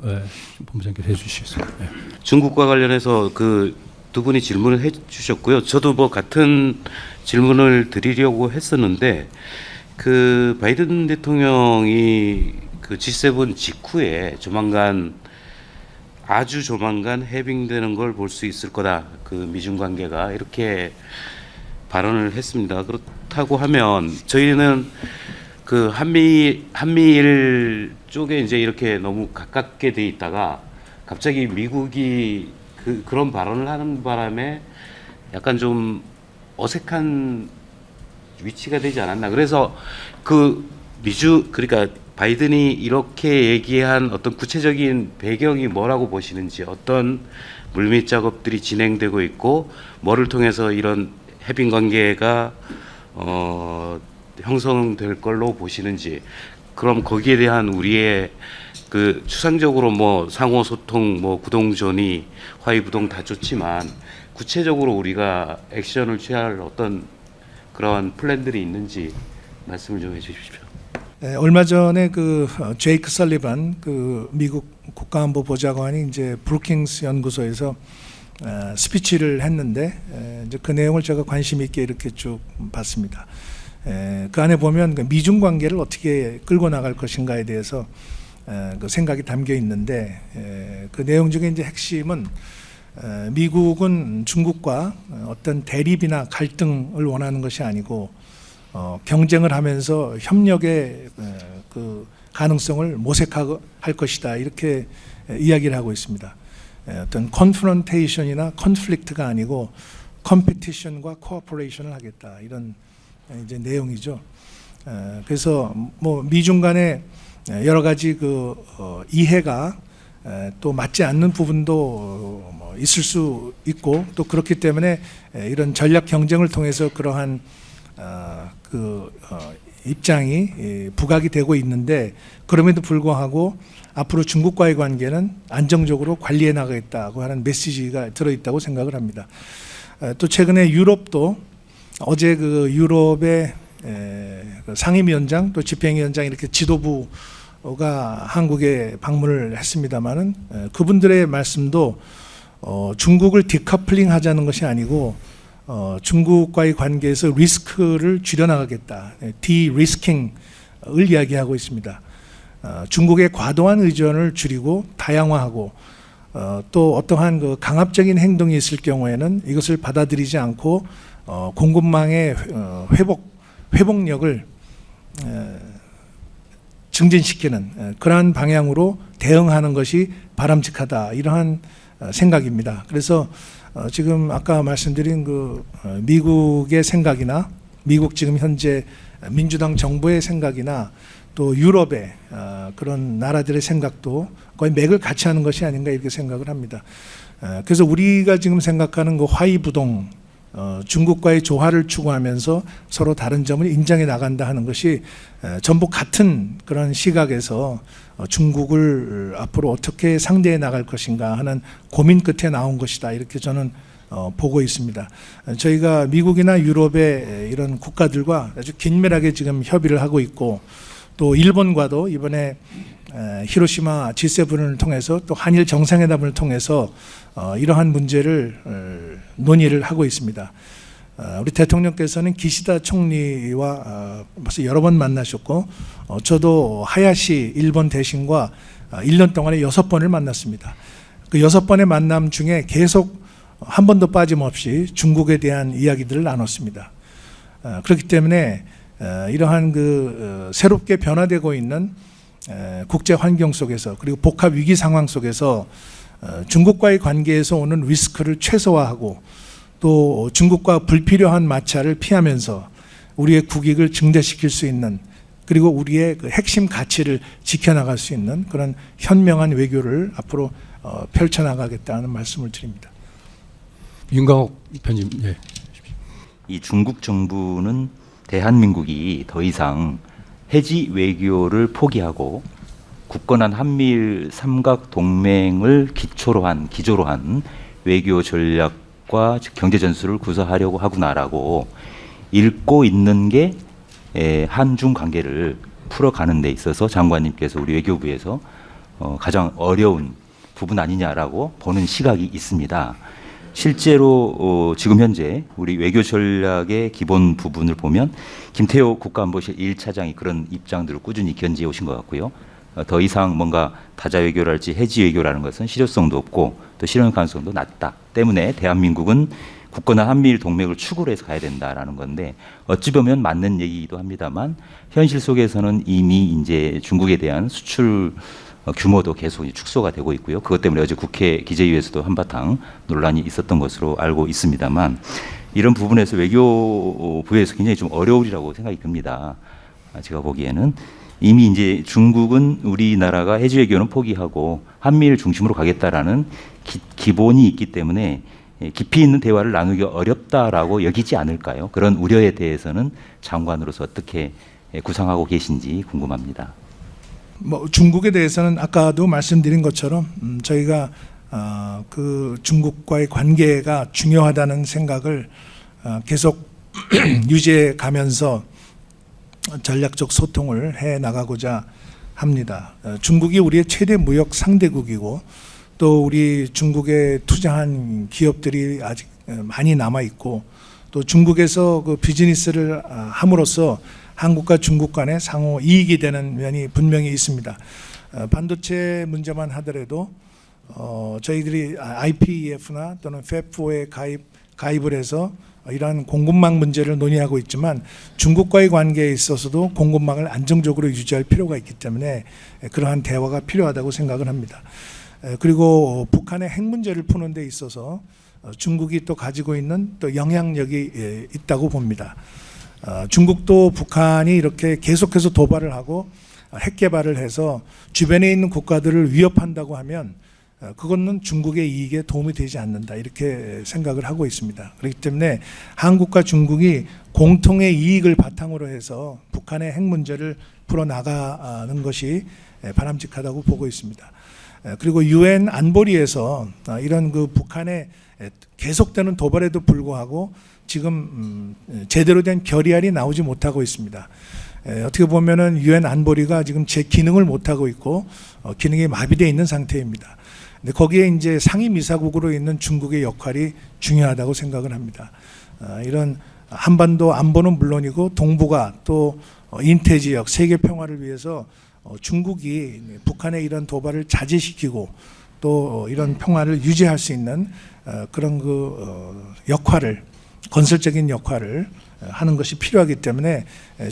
본부장께서 해주시겠습니다. 중국과 관련해서 그 두 분이 질문을 해주셨고요. 저도 뭐 같은 질문을 드리려고 했었는데 그 바이든 대통령이 그 G7 직후에 아주 조만간 해빙되는 걸 볼 수 있을 거다. 그 미중 관계가 이렇게 발언을 했습니다. 그렇다고 하면 저희는 그 한미일 쪽에 이제 이렇게 너무 가깝게 돼 있다가 갑자기 미국이 그런 발언을 하는 바람에 약간 좀 어색한 위치가 되지 않았나. 그래서 그러니까 바이든이 이렇게 얘기한 어떤 구체적인 배경이 뭐라고 보시는지, 어떤 물밑 작업들이 진행되고 있고 뭐를 통해서 이런 해빙 관계가 형성될 걸로 보시는지, 그럼 거기에 대한 우리의 그 추상적으로 뭐 상호 소통, 뭐 구동존의, 화의부동 다 좋지만 구체적으로 우리가 액션을 취할 어떤 그러한 플랜들이 있는지 말씀을 좀 해주십시오. 얼마 전에 그 제이크 설리반 그 미국 국가안보 보좌관이 이제 브루킹스 연구소에서 스피치를 했는데 이제 그 내용을 제가 관심 있게 이렇게 쭉 봤습니다. 그 안에 보면 미중 관계를 어떻게 끌고 나갈 것인가에 대해서 그 생각이 담겨 있는데 그 내용 중에 이제 핵심은 미국은 중국과 어떤 대립이나 갈등을 원하는 것이 아니고 경쟁을 하면서 협력의 그 가능성을 모색할 것이다 이렇게 이야기를 하고 있습니다. 어떤 컨프런테이션이나 컨플릭트가 아니고 컴피티션과 코어퍼레이션을 하겠다 이런 이제 내용이죠. 그래서 뭐 미중 간에 여러 가지 그 이해가 또 맞지 않는 부분도 뭐 있을 수 있고 또 그렇기 때문에 이런 전략 경쟁을 통해서 그러한 입장이 부각이 되고 있는데 그럼에도 불구하고 앞으로 중국과의 관계는 안정적으로 관리해 나가겠다고 하는 메시지가 들어있다고 생각을 합니다. 또 최근에 유럽도 어제 그 유럽의 상임위원장 또 집행위원장 이렇게 지도부가 한국에 방문을 했습니다마는 그분들의 말씀도 중국을 디커플링 하자는 것이 아니고 중국과의 관계에서 리스크를 줄여나가겠다. 디리스킹을 이야기하고 있습니다. 중국의 과도한 의존을 줄이고 다양화하고 또 어떠한 그 강압적인 행동이 있을 경우에는 이것을 받아들이지 않고 공급망의 회복력을 증진시키는 그러한 방향으로 대응하는 것이 바람직하다 이러한 생각입니다. 그래서 지금 아까 말씀드린 그 미국의 생각이나 미국 지금 현재 민주당 정부의 생각이나 또 유럽의 그런 나라들의 생각도 거의 맥을 같이 하는 것이 아닌가 이렇게 생각을 합니다. 그래서 우리가 지금 생각하는 그 화의부동 중국과의 조화를 추구하면서 서로 다른 점을 인정해 나간다 하는 것이 전부 같은 그런 시각에서 중국을 앞으로 어떻게 상대해 나갈 것인가 하는 고민 끝에 나온 것이다, 이렇게 저는 보고 있습니다. 저희가 미국이나 유럽의 이런 국가들과 아주 긴밀하게 지금 협의를 하고 있고, 또 일본과도 이번에 히로시마 G7을 통해서 또 한일 정상회담을 통해서 이러한 문제를 논의를 하고 있습니다. 우리 대통령께서는 기시다 총리와 벌써 여러 번 만나셨고, 저도 하야시 일본 대신과 1년 동안에 6번을 만났습니다. 그 6번의 만남 중에 계속 한 번도 빠짐없이 중국에 대한 이야기들을 나눴습니다. 그렇기 때문에 이러한 그 새롭게 변화되고 있는 국제 환경 속에서, 그리고 복합 위기 상황 속에서 중국과의 관계에서 오는 리스크를 최소화하고, 또 중국과 불필요한 마찰을 피하면서 우리의 국익을 증대시킬 수 있는, 그리고 우리의 그 핵심 가치를 지켜나갈 수 있는 그런 현명한 외교를 앞으로 펼쳐나가겠다는 말씀을 드립니다. 윤광옥 편집. 예. 이 중국 정부는 대한민국이 더 이상 해지 외교를 포기하고 굳건한 한미일 삼각 동맹을 기조로 한 외교 전략과 경제 전술을 구사하려고 하구나라고 읽고 있는 게 한중 관계를 풀어가는 데 있어서 장관님께서 우리 외교부에서 가장 어려운 부분 아니냐라고 보는 시각이 있습니다. 실제로 지금 현재 우리 외교 전략의 기본 부분을 보면 김태호 국가안보실 1차장이 그런 입장들을 꾸준히 견지해 오신 것 같고요. 더 이상 뭔가 다자 외교랄지 해지 외교라는 것은 실효성도 없고 또 실현 가능성도 낮다 때문에 대한민국은 굳건한 한미일 동맹을 축으로 해서 가야 된다라는 건데, 어찌 보면 맞는 얘기이기도 합니다만 현실 속에서는 이미 이제 중국에 대한 수출 규모도 계속 축소가 되고 있고요. 그것 때문에 어제 국회 기재위에서도 한바탕 논란이 있었던 것으로 알고 있습니다만, 이런 부분에서 외교부에서 굉장히 좀 어려우리라고 생각이 듭니다. 제가 보기에는 이미 이제 중국은 우리나라가 해지 외교는 포기하고 한미일 중심으로 가겠다라는 기본이 있기 때문에 깊이 있는 대화를 나누기 어렵다라고 여기지 않을까요? 그런 우려에 대해서는 장관으로서 어떻게 구상하고 계신지 궁금합니다. 뭐 중국에 대해서는 아까도 말씀드린 것처럼 저희가 그 중국과의 관계가 중요하다는 생각을 계속 유지해 가면서 전략적 소통을 해 나가고자 합니다. 중국이 우리의 최대 무역 상대국이고, 또 우리 중국에 투자한 기업들이 아직 많이 남아 있고, 또 중국에서 그 비즈니스를 함으로써 한국과 중국 간의 상호 이익이 되는 면이 분명히 있습니다. 반도체 문제만 하더라도 저희들이 IPEF나 또는 FEP에 가입을 해서 이러한 공급망 문제를 논의하고 있지만, 중국과의 관계에 있어서도 공급망을 안정적으로 유지할 필요가 있기 때문에 그러한 대화가 필요하다고 생각을 합니다. 그리고 북한의 핵 문제를 푸는 데 있어서 중국이 또 가지고 있는 또 영향력이 있다고 봅니다. 중국도 북한이 이렇게 계속해서 도발을 하고 핵 개발을 해서 주변에 있는 국가들을 위협한다고 하면 그것은 중국의 이익에 도움이 되지 않는다, 이렇게 생각을 하고 있습니다. 그렇기 때문에 한국과 중국이 공통의 이익을 바탕으로 해서 북한의 핵 문제를 풀어나가는 것이 바람직하다고 보고 있습니다. 그리고 유엔 안보리에서 이런 그 북한의 계속되는 도발에도 불구하고 지금 제대로 된 결의안이 나오지 못하고 있습니다. 어떻게 보면은 유엔 안보리가 지금 제 기능을 못하고 있고 기능이 마비되어 있는 상태입니다. 근데 거기에 이제 상임이사국으로 있는 중국의 역할이 중요하다고 생각을 합니다. 이런 한반도 안보는 물론이고 동북아 또 인태 지역 세계 평화를 위해서 중국이 북한의 이런 도발을 자제시키고 또 이런 평화를 유지할 수 있는 그런 그 역할을, 건설적인 역할을 하는 것이 필요하기 때문에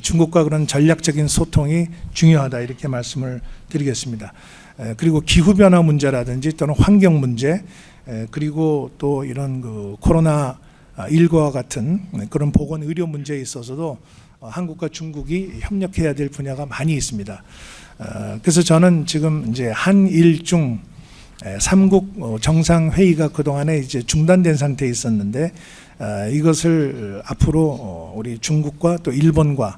중국과 그런 전략적인 소통이 중요하다, 이렇게 말씀을 드리겠습니다. 그리고 기후변화 문제라든지 또는 환경 문제, 그리고 또 이런 그 코로나19와 같은 그런 보건 의료 문제에 있어서도 한국과 중국이 협력해야 될 분야가 많이 있습니다. 그래서 저는 지금 이제 한일중 삼국 정상회의가 그동안에 이제 중단된 상태에 있었는데 이것을 앞으로 우리 중국과 또 일본과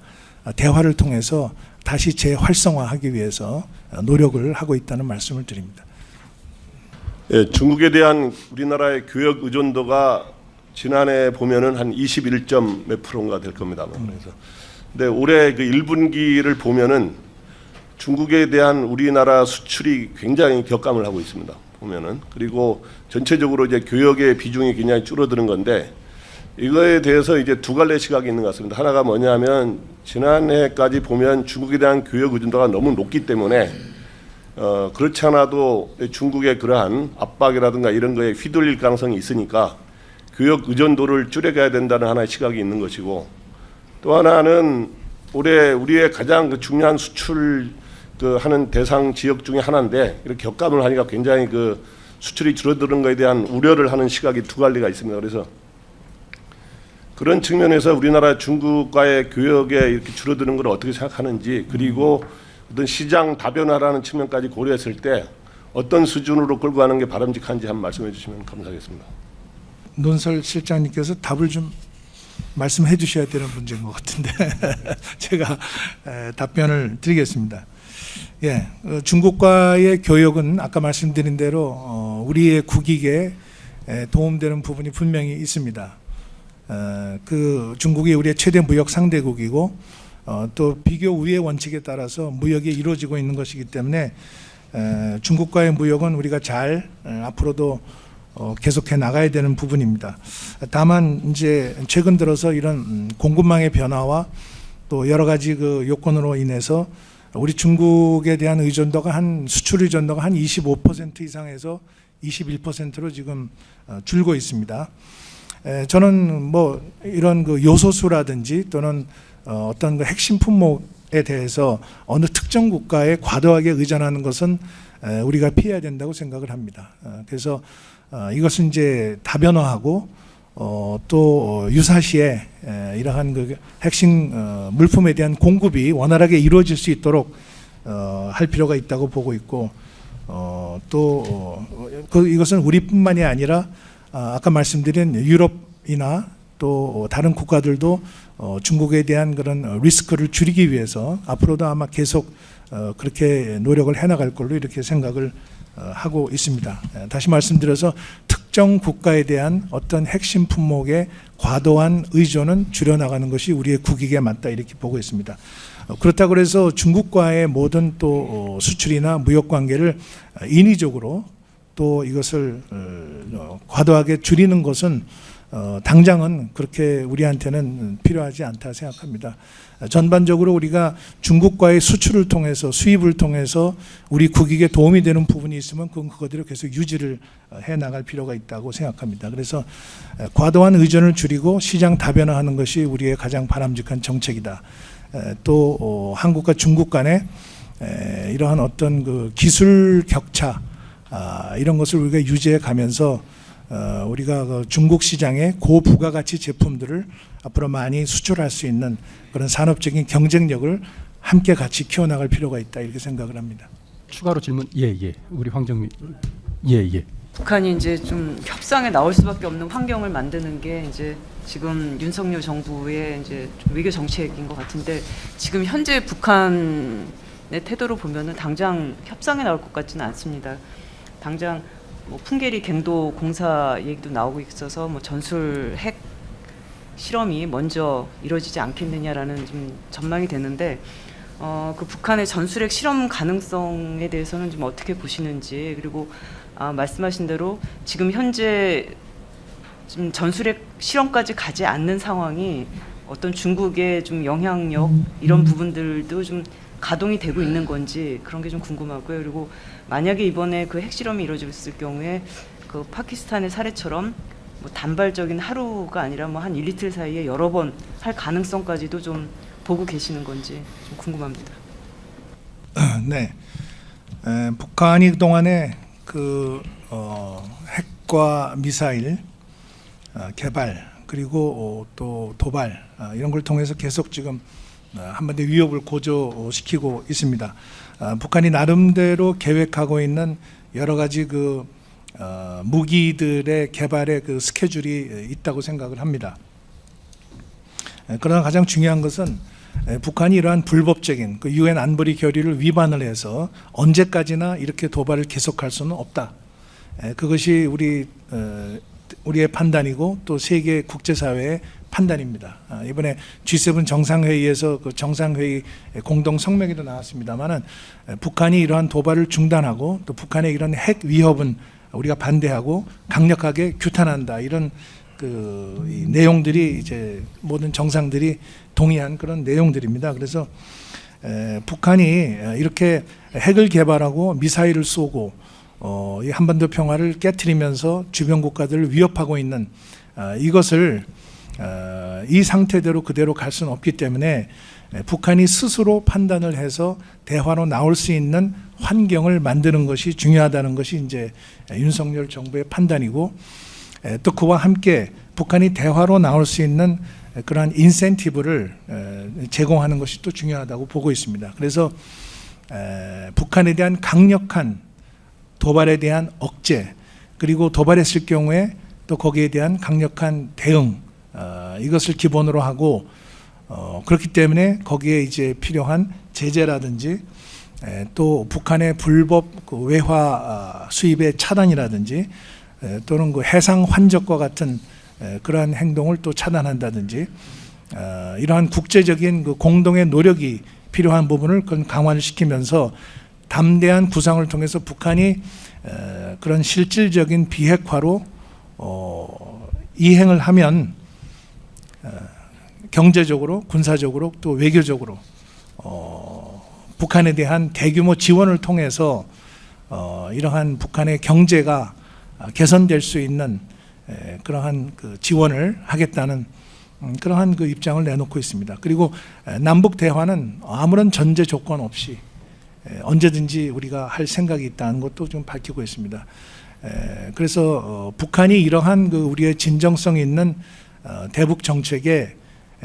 대화를 통해서 다시 재활성화하기 위해서 노력을 하고 있다는 말씀을 드립니다. 예, 중국에 대한 우리나라의 교역 의존도가 지난해 보면은 한 21점 몇 프로인가 될 겁니다. 그래서 근데 올해 그 1분기를 보면은 중국에 대한 우리나라 수출이 굉장히 격감을 하고 있습니다. 보면은 그리고 전체적으로 이제 교역의 비중이 굉장히 줄어드는 건데 이거에 대해서 이제 두 갈래 시각이 있는 것 같습니다. 하나가 뭐냐면 지난해까지 보면 중국에 대한 교역 의존도가 너무 높기 때문에 그렇지 않아도 중국의 그러한 압박이라든가 이런 거에 휘둘릴 가능성이 있으니까 교역 의존도를 줄여가야 된다는 하나의 시각이 있는 것이고 또 하나는 올해 우리의 가장 그 중요한 수출 그 하는 대상 지역 중에 하나인데 이렇게 격감을 하니까 굉장히 그 수출이 줄어드는 것에 대한 우려를 하는 시각이 두 갈래가 있습니다. 그래서 그런 측면에서 우리나라 중국과의 교역에 이렇게 줄어드는 걸 어떻게 생각하는지 그리고 어떤 시장 다변화라는 측면까지 고려했을 때 어떤 수준으로 끌고 가는 게 바람직한지 한번 말씀해 주시면 감사하겠습니다. 논설 실장님께서 답을 좀 말씀해 주셔야 되는 문제인 것 같은데 제가 답변을 드리겠습니다. 예, 중국과의 교역은 아까 말씀드린 대로 우리의 국익에 도움되는 부분이 분명히 있습니다. 그 중국이 우리의 최대 무역 상대국이고 또 비교 우회 원칙에 따라서 무역이 이루어지고 있는 것이기 때문에 중국과의 무역은 우리가 잘 앞으로도 계속해 나가야 되는 부분입니다. 다만 이제 최근 들어서 이런 공급망의 변화와 또 여러 가지 그 요건으로 인해서 우리 중국에 대한 의존도가 한 수출 의존도가 한 25% 이상에서 21%로 지금 줄고 있습니다. 저는 뭐 이런 그 요소수라든지 또는 어떤 그 핵심 품목에 대해서 어느 특정 국가에 과도하게 의존하는 것은 우리가 피해야 된다고 생각을 합니다. 그래서 이것은 이제 다변화하고 또 유사시에 이러한 그 핵심 물품에 대한 공급이 원활하게 이루어질 수 있도록 할 필요가 있다고 보고 있고 또 이것은 우리뿐만이 아니라 아까 말씀드린 유럽이나 또 다른 국가들도 중국에 대한 그런 리스크를 줄이기 위해서 앞으로도 아마 계속 그렇게 노력을 해나갈 걸로 이렇게 생각을 하고 있습니다. 다시 말씀드려서 특정 국가에 대한 어떤 핵심 품목의 과도한 의존은 줄여나가는 것이 우리의 국익에 맞다 이렇게 보고 있습니다. 그렇다고 해서 중국과의 모든 또 수출이나 무역 관계를 인위적으로 또 이것을 과도하게 줄이는 것은 당장은 그렇게 우리한테는 필요하지 않다 생각합니다. 전반적으로 우리가 중국과의 수출을 통해서 수입을 통해서 우리 국익에 도움이 되는 부분이 있으면 그거대로 계속 유지를 해나갈 필요가 있다고 생각합니다. 그래서 과도한 의존을 줄이고 시장 다변화하는 것이 우리의 가장 바람직한 정책이다. 또 한국과 중국 간에 이러한 어떤 그 기술 격차 이런 것을 우리가 유지해 가면서 우리가 그 중국 시장의 고부가가치 제품들을 앞으로 많이 수출할 수 있는 그런 산업적인 경쟁력을 함께 같이 키워나갈 필요가 있다 이렇게 생각을 합니다. 추가로 질문 우리 황정민 북한이 이제 좀 협상에 나올 수밖에 없는 환경을 만드는 게 이제 지금 윤석열 정부의 이제 외교 정책인 것 같은데 지금 현재 북한의 태도로 보면은 당장 협상에 나올 것 같지는 않습니다. 당장 뭐 풍계리 갱도 공사 얘기도 나오고 있어서 뭐 전술 핵 실험이 먼저 이루어지지 않겠느냐라는 좀 전망이 되는데 그 북한의 전술핵 실험 가능성에 대해서는 좀 어떻게 보시는지 그리고 말씀하신 대로 지금 현재 지금 전술핵 실험까지 가지 않는 상황이 어떤 중국의 좀 영향력 이런 부분들도 좀 가동이 되고 있는 건지 그런 게 좀 궁금하고요. 그리고 만약에 이번에 그 핵실험이 이루어졌을 경우에 그 파키스탄의 사례처럼 뭐 단발적인 하루가 아니라 뭐 한 1, 2틀 사이에 여러 번 할 가능성까지도 좀 보고 계시는 건지 좀 궁금합니다. 네, 북한이 그동안에 그 핵과 미사일 개발 그리고 또 도발 이런 걸 통해서 계속 지금 한반도 위협을 고조시키고 있습니다. 북한이 나름대로 계획하고 있는 여러 가지 무기들의 개발의 스케줄이 있다고 생각을 합니다. 그러나 가장 중요한 것은 북한이 이러한 불법적인 유엔 안보리 결의를 위반을 해서 언제까지나 이렇게 도발을 계속할 수는 없다. 그것이 우리의 판단이고 또 세계 국제사회의 판단입니다. 이번에 G7 정상회의에서 정상회의 공동 성명에도 나왔습니다만은 북한이 이러한 도발을 중단하고 또 북한의 이런 핵 위협은 우리가 반대하고 강력하게 규탄한다. 이런 이 내용들이 이제 모든 정상들이 동의한 그런 내용들입니다. 그래서 북한이 이렇게 핵을 개발하고 미사일을 쏘고 이 한반도 평화를 깨트리면서 주변 국가들을 위협하고 있는 이것을 이 상태대로 그대로 갈 수는 없기 때문에 북한이 스스로 판단을 해서 대화로 나올 수 있는 환경을 만드는 것이 중요하다는 것이 이제 윤석열 정부의 판단이고, 또 그와 함께 북한이 대화로 나올 수 있는 그러한 인센티브를 제공하는 것이 또 중요하다고 보고 있습니다. 그래서 북한에 대한 강력한 도발에 대한 억제, 그리고 도발했을 경우에 또 거기에 대한 강력한 대응, 이것을 기본으로 하고, 그렇기 때문에 거기에 이제 필요한 제재라든지 또 북한의 불법 외화 수입의 차단이라든지 또는 해상 환적과 같은 그러한 행동을 또 차단한다든지, 이러한 국제적인 공동의 노력이 필요한 부분을 강화를 시키면서 담대한 구상을 통해서 북한이 그런 실질적인 비핵화로 이행을 하면 경제적으로, 군사적으로 또 외교적으로 북한에 대한 대규모 지원을 통해서 이러한 북한의 경제가 개선될 수 있는 그러한 지원을 하겠다는 그러한 입장을 내놓고 있습니다. 그리고 남북 대화는 아무런 전제 조건 없이 언제든지 우리가 할 생각이 있다는 것도 좀 밝히고 있습니다. 그래서 북한이 이러한 우리의 진정성 있는 대북 정책에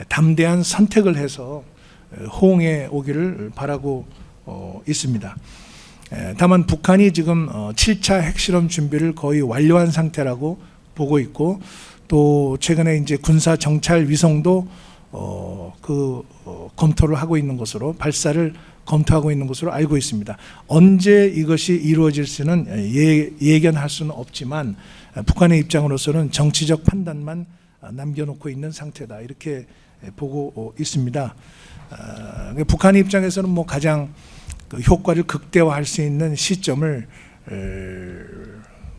담대한 선택을 해서 호응해 오기를 바라고 있습니다. 다만 북한이 지금 7차 핵실험 준비를 거의 완료한 상태라고 보고 있고, 또 최근에 이제 군사 정찰 위성도 검토를 하고 있는 것으로, 발사를 검토하고 있는 것으로 알고 있습니다. 언제 이것이 이루어질지는 예견할 수는 없지만 북한의 입장으로서는 정치적 판단만 남겨놓고 있는 상태다, 이렇게 보고 있습니다. 북한의 입장에서는 가장 효과를 극대화할 수 있는 시점을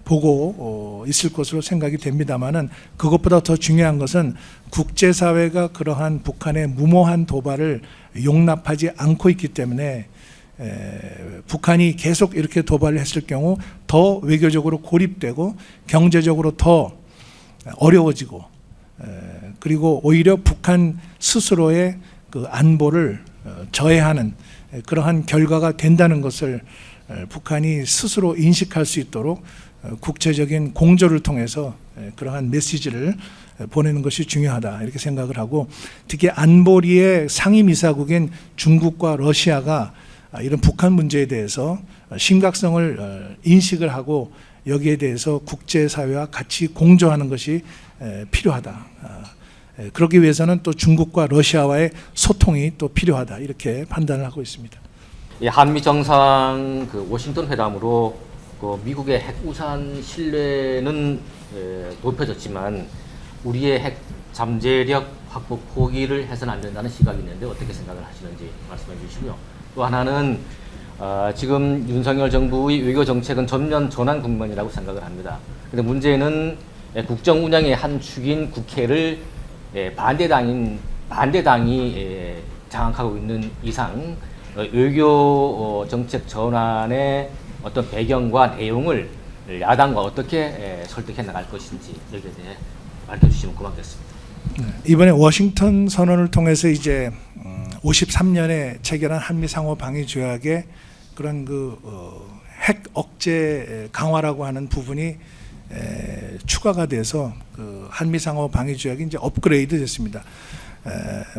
보고 있을 것으로 생각이 됩니다만은, 그것보다 더 중요한 것은 국제사회가 그러한 북한의 무모한 도발을 용납하지 않고 있기 때문에 북한이 계속 이렇게 도발을 했을 경우 더 외교적으로 고립되고 경제적으로 더 어려워지고, 그리고 오히려 북한 스스로의 안보를 저해하는 그러한 결과가 된다는 것을 북한이 스스로 인식할 수 있도록 국제적인 공조를 통해서 그러한 메시지를 보내는 것이 중요하다, 이렇게 생각을 하고, 특히 안보리의 상임이사국인 중국과 러시아가 이런 북한 문제에 대해서 심각성을 인식을 하고 여기에 대해서 국제사회와 같이 공조하는 것이 필요하다. 그러기 위해서는 또 중국과 러시아와의 소통이 또 필요하다, 이렇게 판단을 하고 있습니다. 한미 정상 워싱턴 회담으로 미국의 핵 우산 신뢰는 높여졌지만 우리의 핵 잠재력 확보 포기를 해서는 안 된다는 시각이 있는데 어떻게 생각을 하시는지 말씀해 주시고요. 또 하나는 지금 윤석열 정부의 외교 정책은 전면 전환 국면이라고 생각을 합니다. 그런데 문제는 국정 운영의 한 축인 국회를 반대당이 장악하고 있는 이상 외교 정책 전환의 어떤 배경과 내용을 야당과 어떻게 설득해 나갈 것인지 여기에 대해 밝혀주시면 고맙겠습니다. 이번에 워싱턴 선언을 통해서 이제 53년에 체결한 한미 상호 방위 조약의 그런 핵 억제 강화라고 하는 부분이 추가가 돼서 한미 상호 방위 조약이 이제 업그레이드 됐습니다.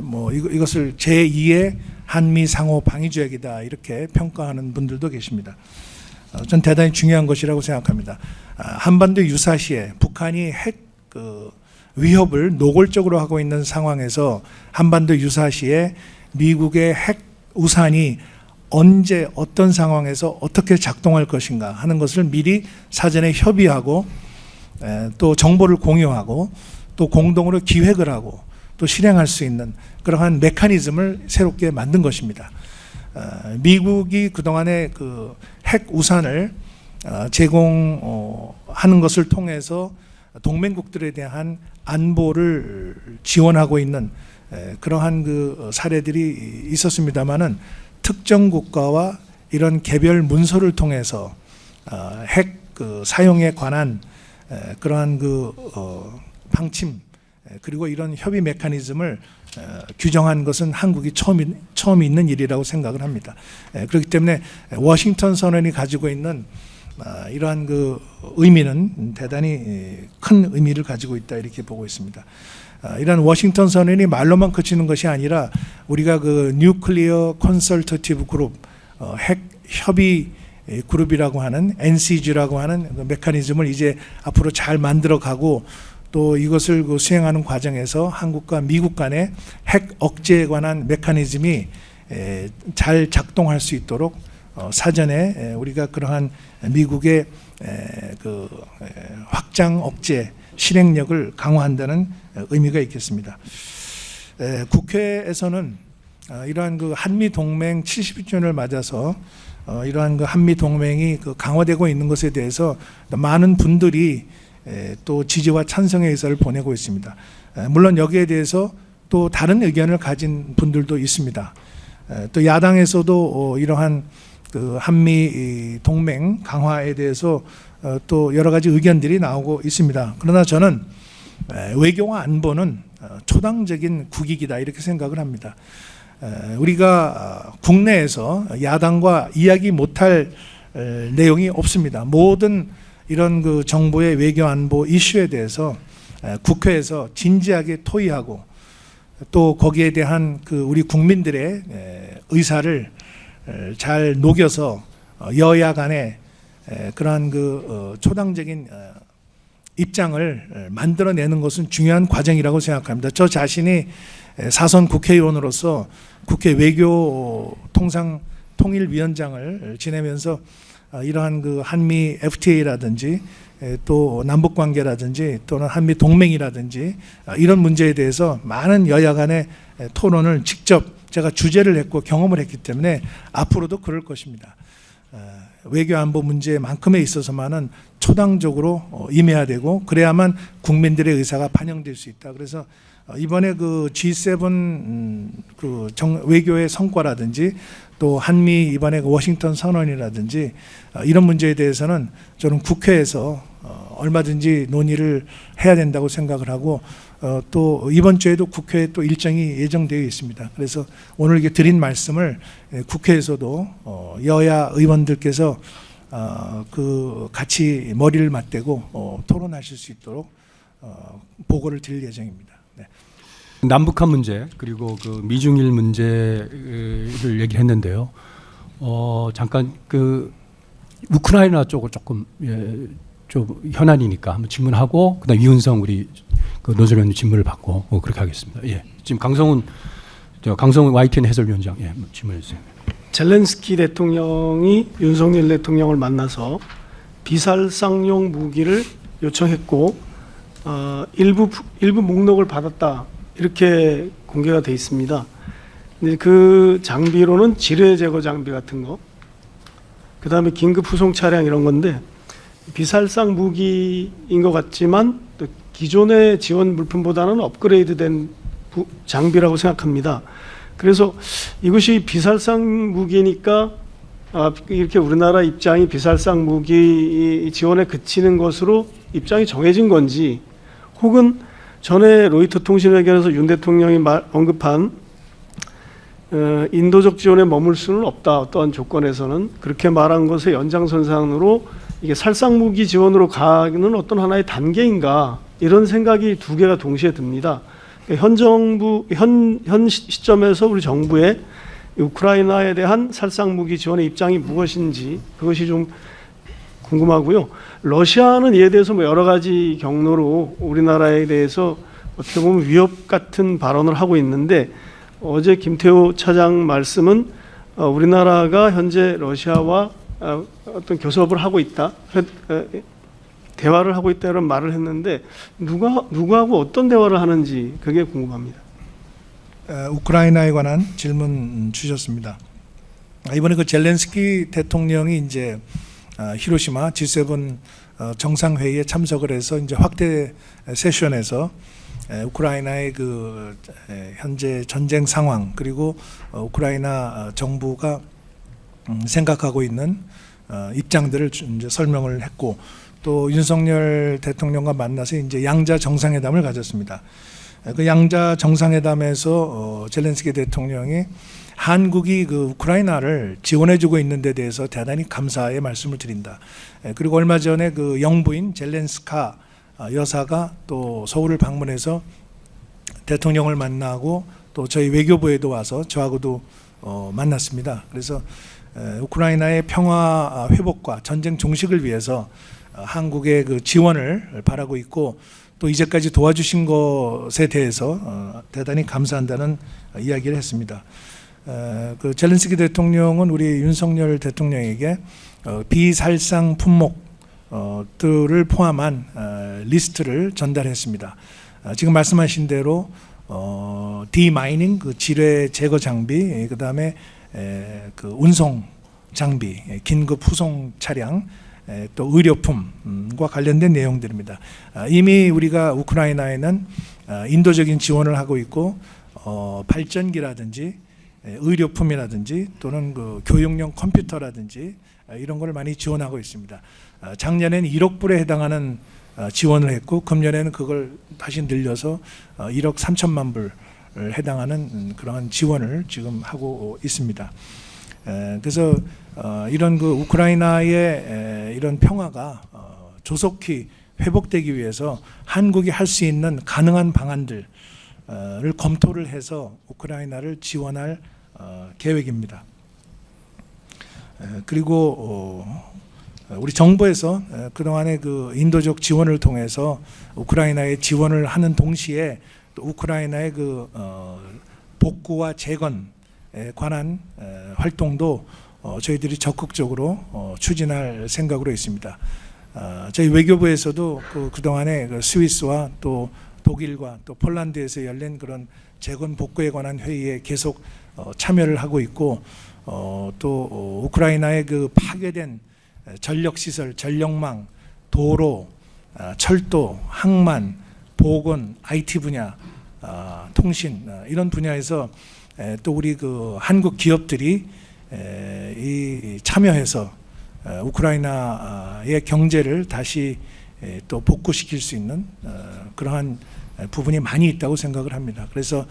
뭐 이것을 제2의 한미 상호 방위 조약이다 이렇게 평가하는 분들도 계십니다. 전 대단히 중요한 것이라고 생각합니다. 한반도 유사시에 북한이 핵 위협을 노골적으로 하고 있는 상황에서 한반도 유사시에 미국의 핵 우산이 언제 어떤 상황에서 어떻게 작동할 것인가 하는 것을 미리 사전에 협의하고 또 정보를 공유하고 또 공동으로 기획을 하고 또 실행할 수 있는 그러한 메커니즘을 새롭게 만든 것입니다. 미국이 그동안에 그 핵 우산을 제공하는 것을 통해서 동맹국들에 대한 안보를 지원하고 있는 그러한 그 사례들이 있었습니다마는 특정 국가와 이런 개별 문서를 통해서 핵 사용에 관한 그러한 방침 그리고 이런 협의 메커니즘을 규정한 것은 한국이 처음 있는 일이라고 생각을 합니다. 그렇기 때문에 워싱턴 선언이 가지고 있는 이러한 그 의미는 대단히 큰 의미를 가지고 있다 이렇게 보고 있습니다. 이러한 워싱턴 선언이 말로만 그치는 것이 아니라 우리가 그 뉴클리어 컨설터티브 그룹 핵 협의 그룹이라고 하는 NCG라고 하는 그 메커니즘을 이제 앞으로 잘 만들어가고 또 이것을 그 수행하는 과정에서 한국과 미국 간의 핵 억제에 관한 메커니즘이 잘 작동할 수 있도록 사전에 우리가 그러한 미국의 그 확장 억제 실행력을 강화한다는 의미가 있겠습니다. 국회에서는 이러한 그 한미 동맹 70주년을 맞아서 이러한 그 한미 동맹이 그 강화되고 있는 것에 대해서 많은 분들이 또 지지와 찬성의 의사를 보내고 있습니다. 물론 여기에 대해서 또 다른 의견을 가진 분들도 있습니다. 또 야당에서도 이러한 그 한미 동맹 강화에 대해서 또 여러 가지 의견들이 나오고 있습니다. 그러나 저는 외교와 안보는 초당적인 국익이다 이렇게 생각을 합니다. 우리가 국내에서 야당과 이야기 못할 내용이 없습니다. 모든 이런 그 정부의 외교 안보 이슈에 대해서 국회에서 진지하게 토의하고 또 거기에 대한 그 우리 국민들의 의사를 잘 녹여서 여야 간에 그러한 그 초당적인 입장을 만들어내는 것은 중요한 과정이라고 생각합니다. 저 자신이 사선 국회의원으로서 국회 외교 통일위원장을 지내면서 이러한 그 한미 FTA라든지 또 남북 관계라든지 또는 한미 동맹이라든지 이런 문제에 대해서 많은 여야 간의 토론을 직접 제가 주재를 했고 경험을 했기 때문에 앞으로도 그럴 것입니다. 외교 안보 문제만큼에 있어서만은 초당적으로 임해야 되고 그래야만 국민들의 의사가 반영될 수 있다. 그래서 이번에 그 G7 그 외교의 성과라든지 또 한미 이번에 그 워싱턴 선언이라든지 이런 문제에 대해서는 저는 국회에서 얼마든지 논의를 해야 된다고 생각을 하고 또 이번 주에도 국회에 또 일정이 예정되어 있습니다. 그래서 오늘 이렇게 드린 말씀을 국회에서도 여야 의원들께서 그 같이 머리를 맞대고 토론하실 수 있도록 보고를 드릴 예정입니다. 네. 남북한 문제 그리고 그 미중일 문제를 얘기했는데요. 잠깐 그 우크라이나 쪽을 조금 좀 현안이니까 한번 질문하고 그다음 이은성 우리 그 노조련님 질문을 받고 그렇게 하겠습니다. 예, 지금 강성훈 YTN 해설위원장 질문해 주세요. 젤렌스키 대통령이 윤석열 대통령을 만나서 비살상용 무기를 요청했고 일부 목록을 받았다 이렇게 공개가 돼 있습니다. 근데 그 장비로는 지뢰 제거 장비 같은 거, 그 다음에 긴급 후송 차량 이런 건데 비살상 무기인 것 같지만 또 기존의 지원 물품보다는 업그레이드된 장비라고 생각합니다. 그래서 이것이 비살상 무기니까 이렇게 우리나라 입장이 비살상 무기 지원에 그치는 것으로 입장이 정해진 건지, 혹은 전에 로이터 통신회견에서 윤 대통령이 언급한 인도적 지원에 머물 수는 없다, 어떠한 조건에서는, 그렇게 말한 것의 연장선상으로 이게 살상무기 지원으로 가는 어떤 하나의 단계인가, 이런 생각이 두 개가 동시에 듭니다. 현 정부 현 시점에서 우리 정부의 우크라이나에 대한 살상 무기 지원의 입장이 무엇인지 그것이 좀 궁금하고요. 러시아는 이에 대해서 뭐 여러 가지 경로로 우리나라에 대해서 어떻게 보면 위협 같은 발언을 하고 있는데 어제 김태호 차장 말씀은 우리나라가 현재 러시아와 어떤 교섭을 하고 있다, 대화를 하고 있다 이런 말을 했는데 누구하고 어떤 대화를 하는지 그게 궁금합니다. 우크라이나에 관한 질문 주셨습니다. 이번에 그 젤렌스키 대통령이 이제 히로시마 G7 정상회의에 참석을 해서 이제 확대 세션에서 우크라이나의 그 현재 전쟁 상황 그리고 우크라이나 정부가 생각하고 있는 입장들을 이제 설명을 했고 또 윤석열 대통령과 만나서 이제 양자 정상회담을 가졌습니다. 그 양자 정상회담에서 젤렌스키 대통령이 한국이 그 우크라이나를 지원해주고 있는 데 대해서 대단히 감사의 말씀을 드린다. 그리고 얼마 전에 그 영부인 젤렌스카 여사가 또 서울을 방문해서 대통령을 만나고 또 저희 외교부에도 와서 저하고도 만났습니다. 그래서 우크라이나의 평화 회복과 전쟁 종식을 위해서 한국의 그 지원을 바라고 있고 또 이제까지 도와주신 것에 대해서 대단히 감사한다는 이야기를 했습니다. 그 젤렌스키 대통령은 우리 윤석열 대통령에게 비살상 품목들을 포함한 리스트를 전달했습니다. 지금 말씀하신 대로 디마이닝 그 지뢰 제거 장비, 그 다음에 그 운송 장비, 긴급 후송 차량, 또 의료품과 관련된 내용들입니다. 이미 우리가 우크라이나에는 인도적인 지원을 하고 있고 발전기라든지 의료품이라든지 또는 그 교육용 컴퓨터라든지 이런 걸 많이 지원하고 있습니다. 작년에는 1억 불에 해당하는 지원을 했고 금년에는 그걸 다시 늘려서 1억 3천만 불 해당하는 그러한 지원을 지금 하고 있습니다. 그래서 이런 그 우크라이나의 이런 평화가 조속히 회복되기 위해서 한국이 할 수 있는 가능한 방안들을 검토를 해서 우크라이나를 지원할 계획입니다. 그리고 우리 정부에서 그동안의 그 인도적 지원을 통해서 우크라이나에 지원을 하는 동시에 또 우크라이나의 그 복구와 재건에 관한 활동도 저희들이 적극적으로 추진할 생각으로 있습니다. 저희 외교부에서도 그동안에 그 스위스와 또 독일과 또 폴란드에서 열린 그런 재건 복구에 관한 회의에 계속 참여를 하고 있고 또 우크라이나의 그 파괴된 전력시설, 전력망, 도로, 철도, 항만, 보건, IT 분야, 통신 이런 분야에서 또 우리 그 한국 기업들이 이 참여해서 우크라이나의 경제를 다시 또 복구시킬 수 있는 그러한 부분이 많이 있다고 생각을 합니다. 그래서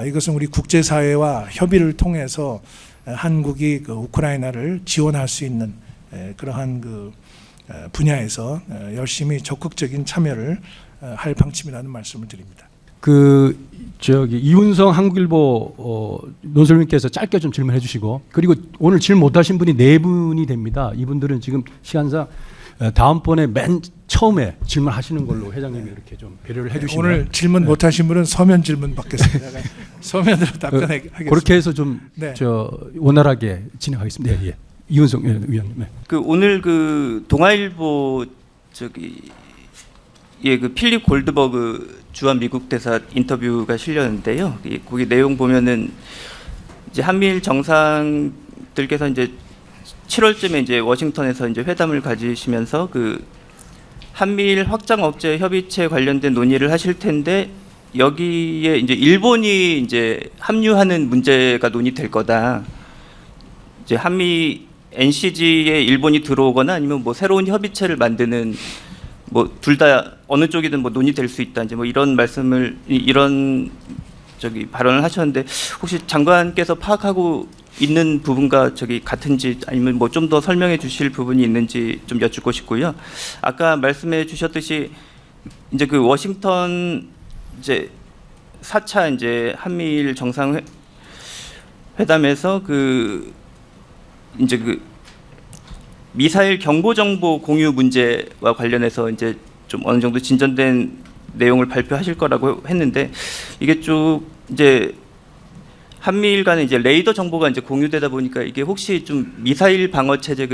이것은 우리 국제사회와 협의를 통해서 한국이 그 우크라이나를 지원할 수 있는 그러한 그 분야에서 열심히 적극적인 참여를 할 방침이라는 말씀을 드립니다. 그 저기 이훈성 한국일보 논설위원께서 짧게 좀 질문해 주시고 그리고 오늘 질문 못하신 분이 4분이 됩니다. 이분들은 지금 시간상 다음번에 맨 처음에 질문하시는 걸로 회장님이 이렇게 좀 배려를 해주시면 오늘 질문 못하신 분은 서면 질문 받겠습니다. 서면으로 답변하겠습니다. 그렇게 해서 좀 저 원활하게 진행하겠습니다. 예, 예. 이훈성 위원님. 네. 그 오늘 그 동아일보 저기 그 필립 골드버그 주한 미국 대사 인터뷰가 실렸는데요. 거기 내용 보면은 이제 한미일 정상들께서 이제 7월쯤에 이제 워싱턴에서 이제 회담을 가지시면서 그 한미일 확장 억제 협의체 관련된 논의를 하실 텐데 여기에 이제 일본이 이제 합류하는 문제가 논의될 거다. 이제 한미 NCG에 일본이 들어오거나 아니면 뭐 새로운 협의체를 만드는 뭐 둘 다 어느 쪽이든 뭐 논의될 수 있다. 이제 뭐 이런 말씀을 이런 저기 발언을 하셨는데 혹시 장관께서 파악하고 있는 부분과 저기 같은지 아니면 뭐 좀 더 설명해 주실 부분이 있는지 좀 여쭙고 싶고요. 아까 말씀해 주셨듯이 이제 그 워싱턴 이제 4차 이제 한미일 정상회담에서 이제 미사일 경보 정보 공유 문제와 관련해서 이제 좀 어느 정도 진전된 내용을 발표하실 거라고 했는데, 이게 좀 이제 한미일 간에 이제 레이더 정보가 이제 공유되다 보니까 이게 혹시 좀 미사일 방어 체제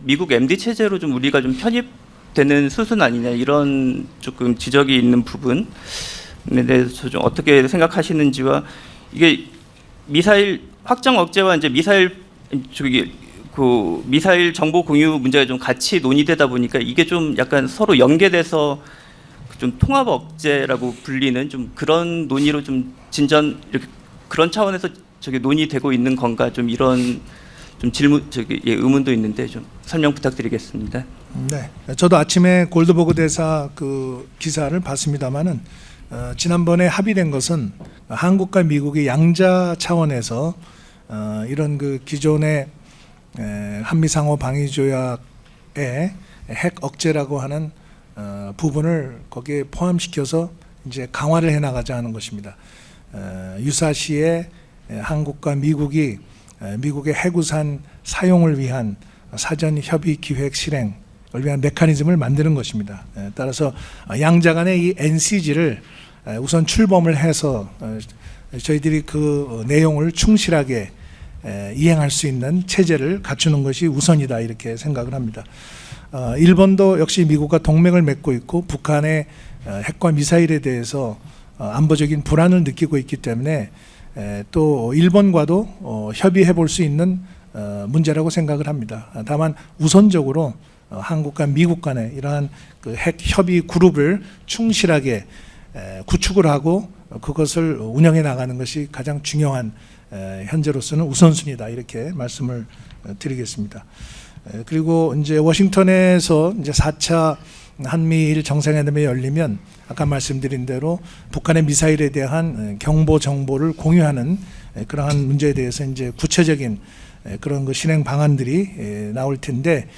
미국 MD 체제로 좀 우리가 좀 편입되는 수순 아니냐, 이런 조금 지적이 있는 부분에 대해서 좀 어떻게 생각하시는지와, 이게 미사일 확정 억제와 이제 미사일 정보 공유 문제가 좀 같이 논의되다 보니까 이게 좀 약간 서로 연계돼서 좀 통합 억제라고 불리는 좀 그런 논의로 좀 진전, 이렇게 그런 차원에서 논의되고 있는 건가, 좀 이런 좀 질문 의문도 있는데 좀 설명 부탁드리겠습니다. 네, 저도 아침에 골드버그 대사 그 기사를 봤습니다만은 지난번에 합의된 것은 한국과 미국이 양자 차원에서 이런 그 기존의 한미 상호 방위 조약의 핵 억제라고 하는 부분을 거기에 포함시켜서 이제 강화를 해 나가자 하는 것입니다. 유사시에 한국과 미국이 미국의 해구산 사용을 위한 사전 협의 기획 실행을 위한 메커니즘을 만드는 것입니다. 따라서 양자 간의 이 NCG를 우선 출범을 해서 저희들이 그 내용을 충실하게 이행할 수 있는 체제를 갖추는 것이 우선이다, 이렇게 생각을 합니다. 일본도 역시 미국과 동맹을 맺고 있고 북한의 핵과 미사일에 대해서 안보적인 불안을 느끼고 있기 때문에 또 일본과도 협의해 볼 수 있는 문제라고 생각을 합니다. 다만 우선적으로 한국과 미국 간의 이러한 그 핵 협의 그룹을 충실하게 구축을 하고 그것을 운영해 나가는 것이 가장 중요한 현재로서는 우선순위다, 이렇게 말씀을 드리겠습니다. 그리고 이제 워싱턴에서 이제 4차 한미일 정상회담이 열리면 아까 말씀드린 대로 북한의 미사일에 대한 경보 정보를 공유하는 그러한 문제에 대해서 이제 구체적인 그런 그 실행 방안들이 나올 텐데,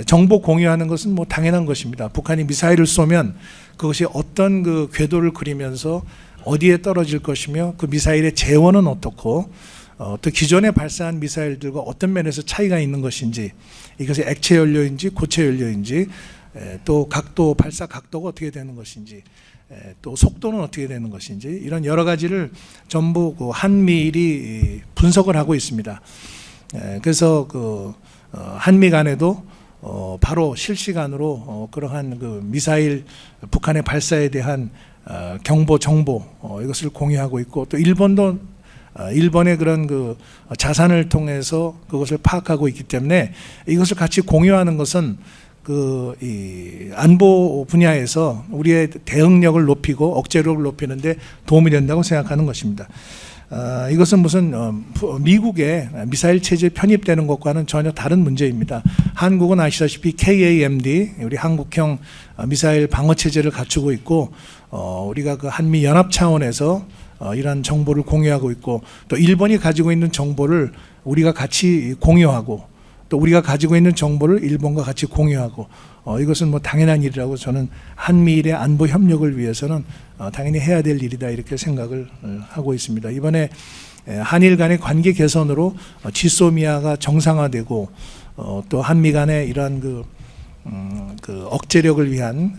정보 공유하는 것은 뭐 당연한 것입니다. 북한이 미사일을 쏘면 그것이 어떤 그 궤도를 그리면서 어디에 떨어질 것이며 그 미사일의 재원은 어떻고 또 기존에 발사한 미사일들과 어떤 면에서 차이가 있는 것인지, 이것이 액체 연료인지 고체 연료인지, 또 각도, 발사 각도가 어떻게 되는 것인지, 또 속도는 어떻게 되는 것인지, 이런 여러 가지를 전부 그 한미일이 분석을 하고 있습니다. 그래서 그 한미 간에도 바로 실시간으로 그러한 그 미사일 북한의 발사에 대한 경보 정보 이것을 공유하고 있고, 또 일본도 일본의 그런 그 자산을 통해서 그것을 파악하고 있기 때문에 이것을 같이 공유하는 것은 이 안보 분야에서 우리의 대응력을 높이고 억제력을 높이는데 도움이 된다고 생각하는 것입니다. 이것은 무슨 미국의 미사일 체제에 편입되는 것과는 전혀 다른 문제입니다. 한국은 아시다시피 KAMD, 우리 한국형 미사일 방어 체제를 갖추고 있고, 우리가 그 한미 연합 차원에서 이러한 정보를 공유하고 있고, 또 일본이 가지고 있는 정보를 우리가 같이 공유하고, 또 우리가 가지고 있는 정보를 일본과 같이 공유하고, 이것은 뭐 당연한 일이라고 저는 한미일의 안보 협력을 위해서는 당연히 해야 될 일이다, 이렇게 생각을 하고 있습니다. 이번에 한일 간의 관계 개선으로 지소미아가 정상화되고, 또 한미 간의 이러한 그 억제력을 위한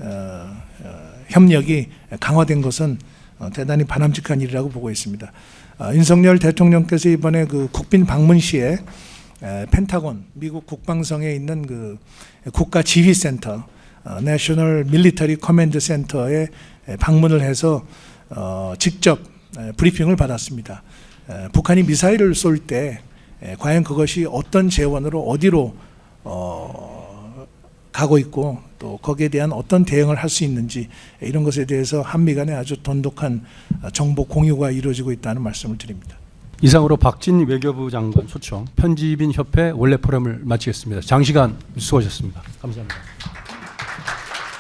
협력이 강화된 것은 대단히 바람직한 일이라고 보고 있습니다. 윤석열 대통령께서 이번에 그 국빈 방문 시에 펜타곤, 미국 국방성에 있는 그 국가지휘센터, 내셔널 밀리터리 커맨드 센터에 방문을 해서 직접 브리핑을 받았습니다. 북한이 미사일을 쏠 때 과연 그것이 어떤 재원으로 어디로 가고 있고, 또 거기에 대한 어떤 대응을 할 수 있는지, 이런 것에 대해서 한미 간에 아주 돈독한 정보 공유가 이루어지고 있다는 말씀을 드립니다. 이상으로 박진 외교부 장관 초청 편집인 협회 원래 포럼을 마치겠습니다. 장시간 수고하셨습니다. 감사합니다.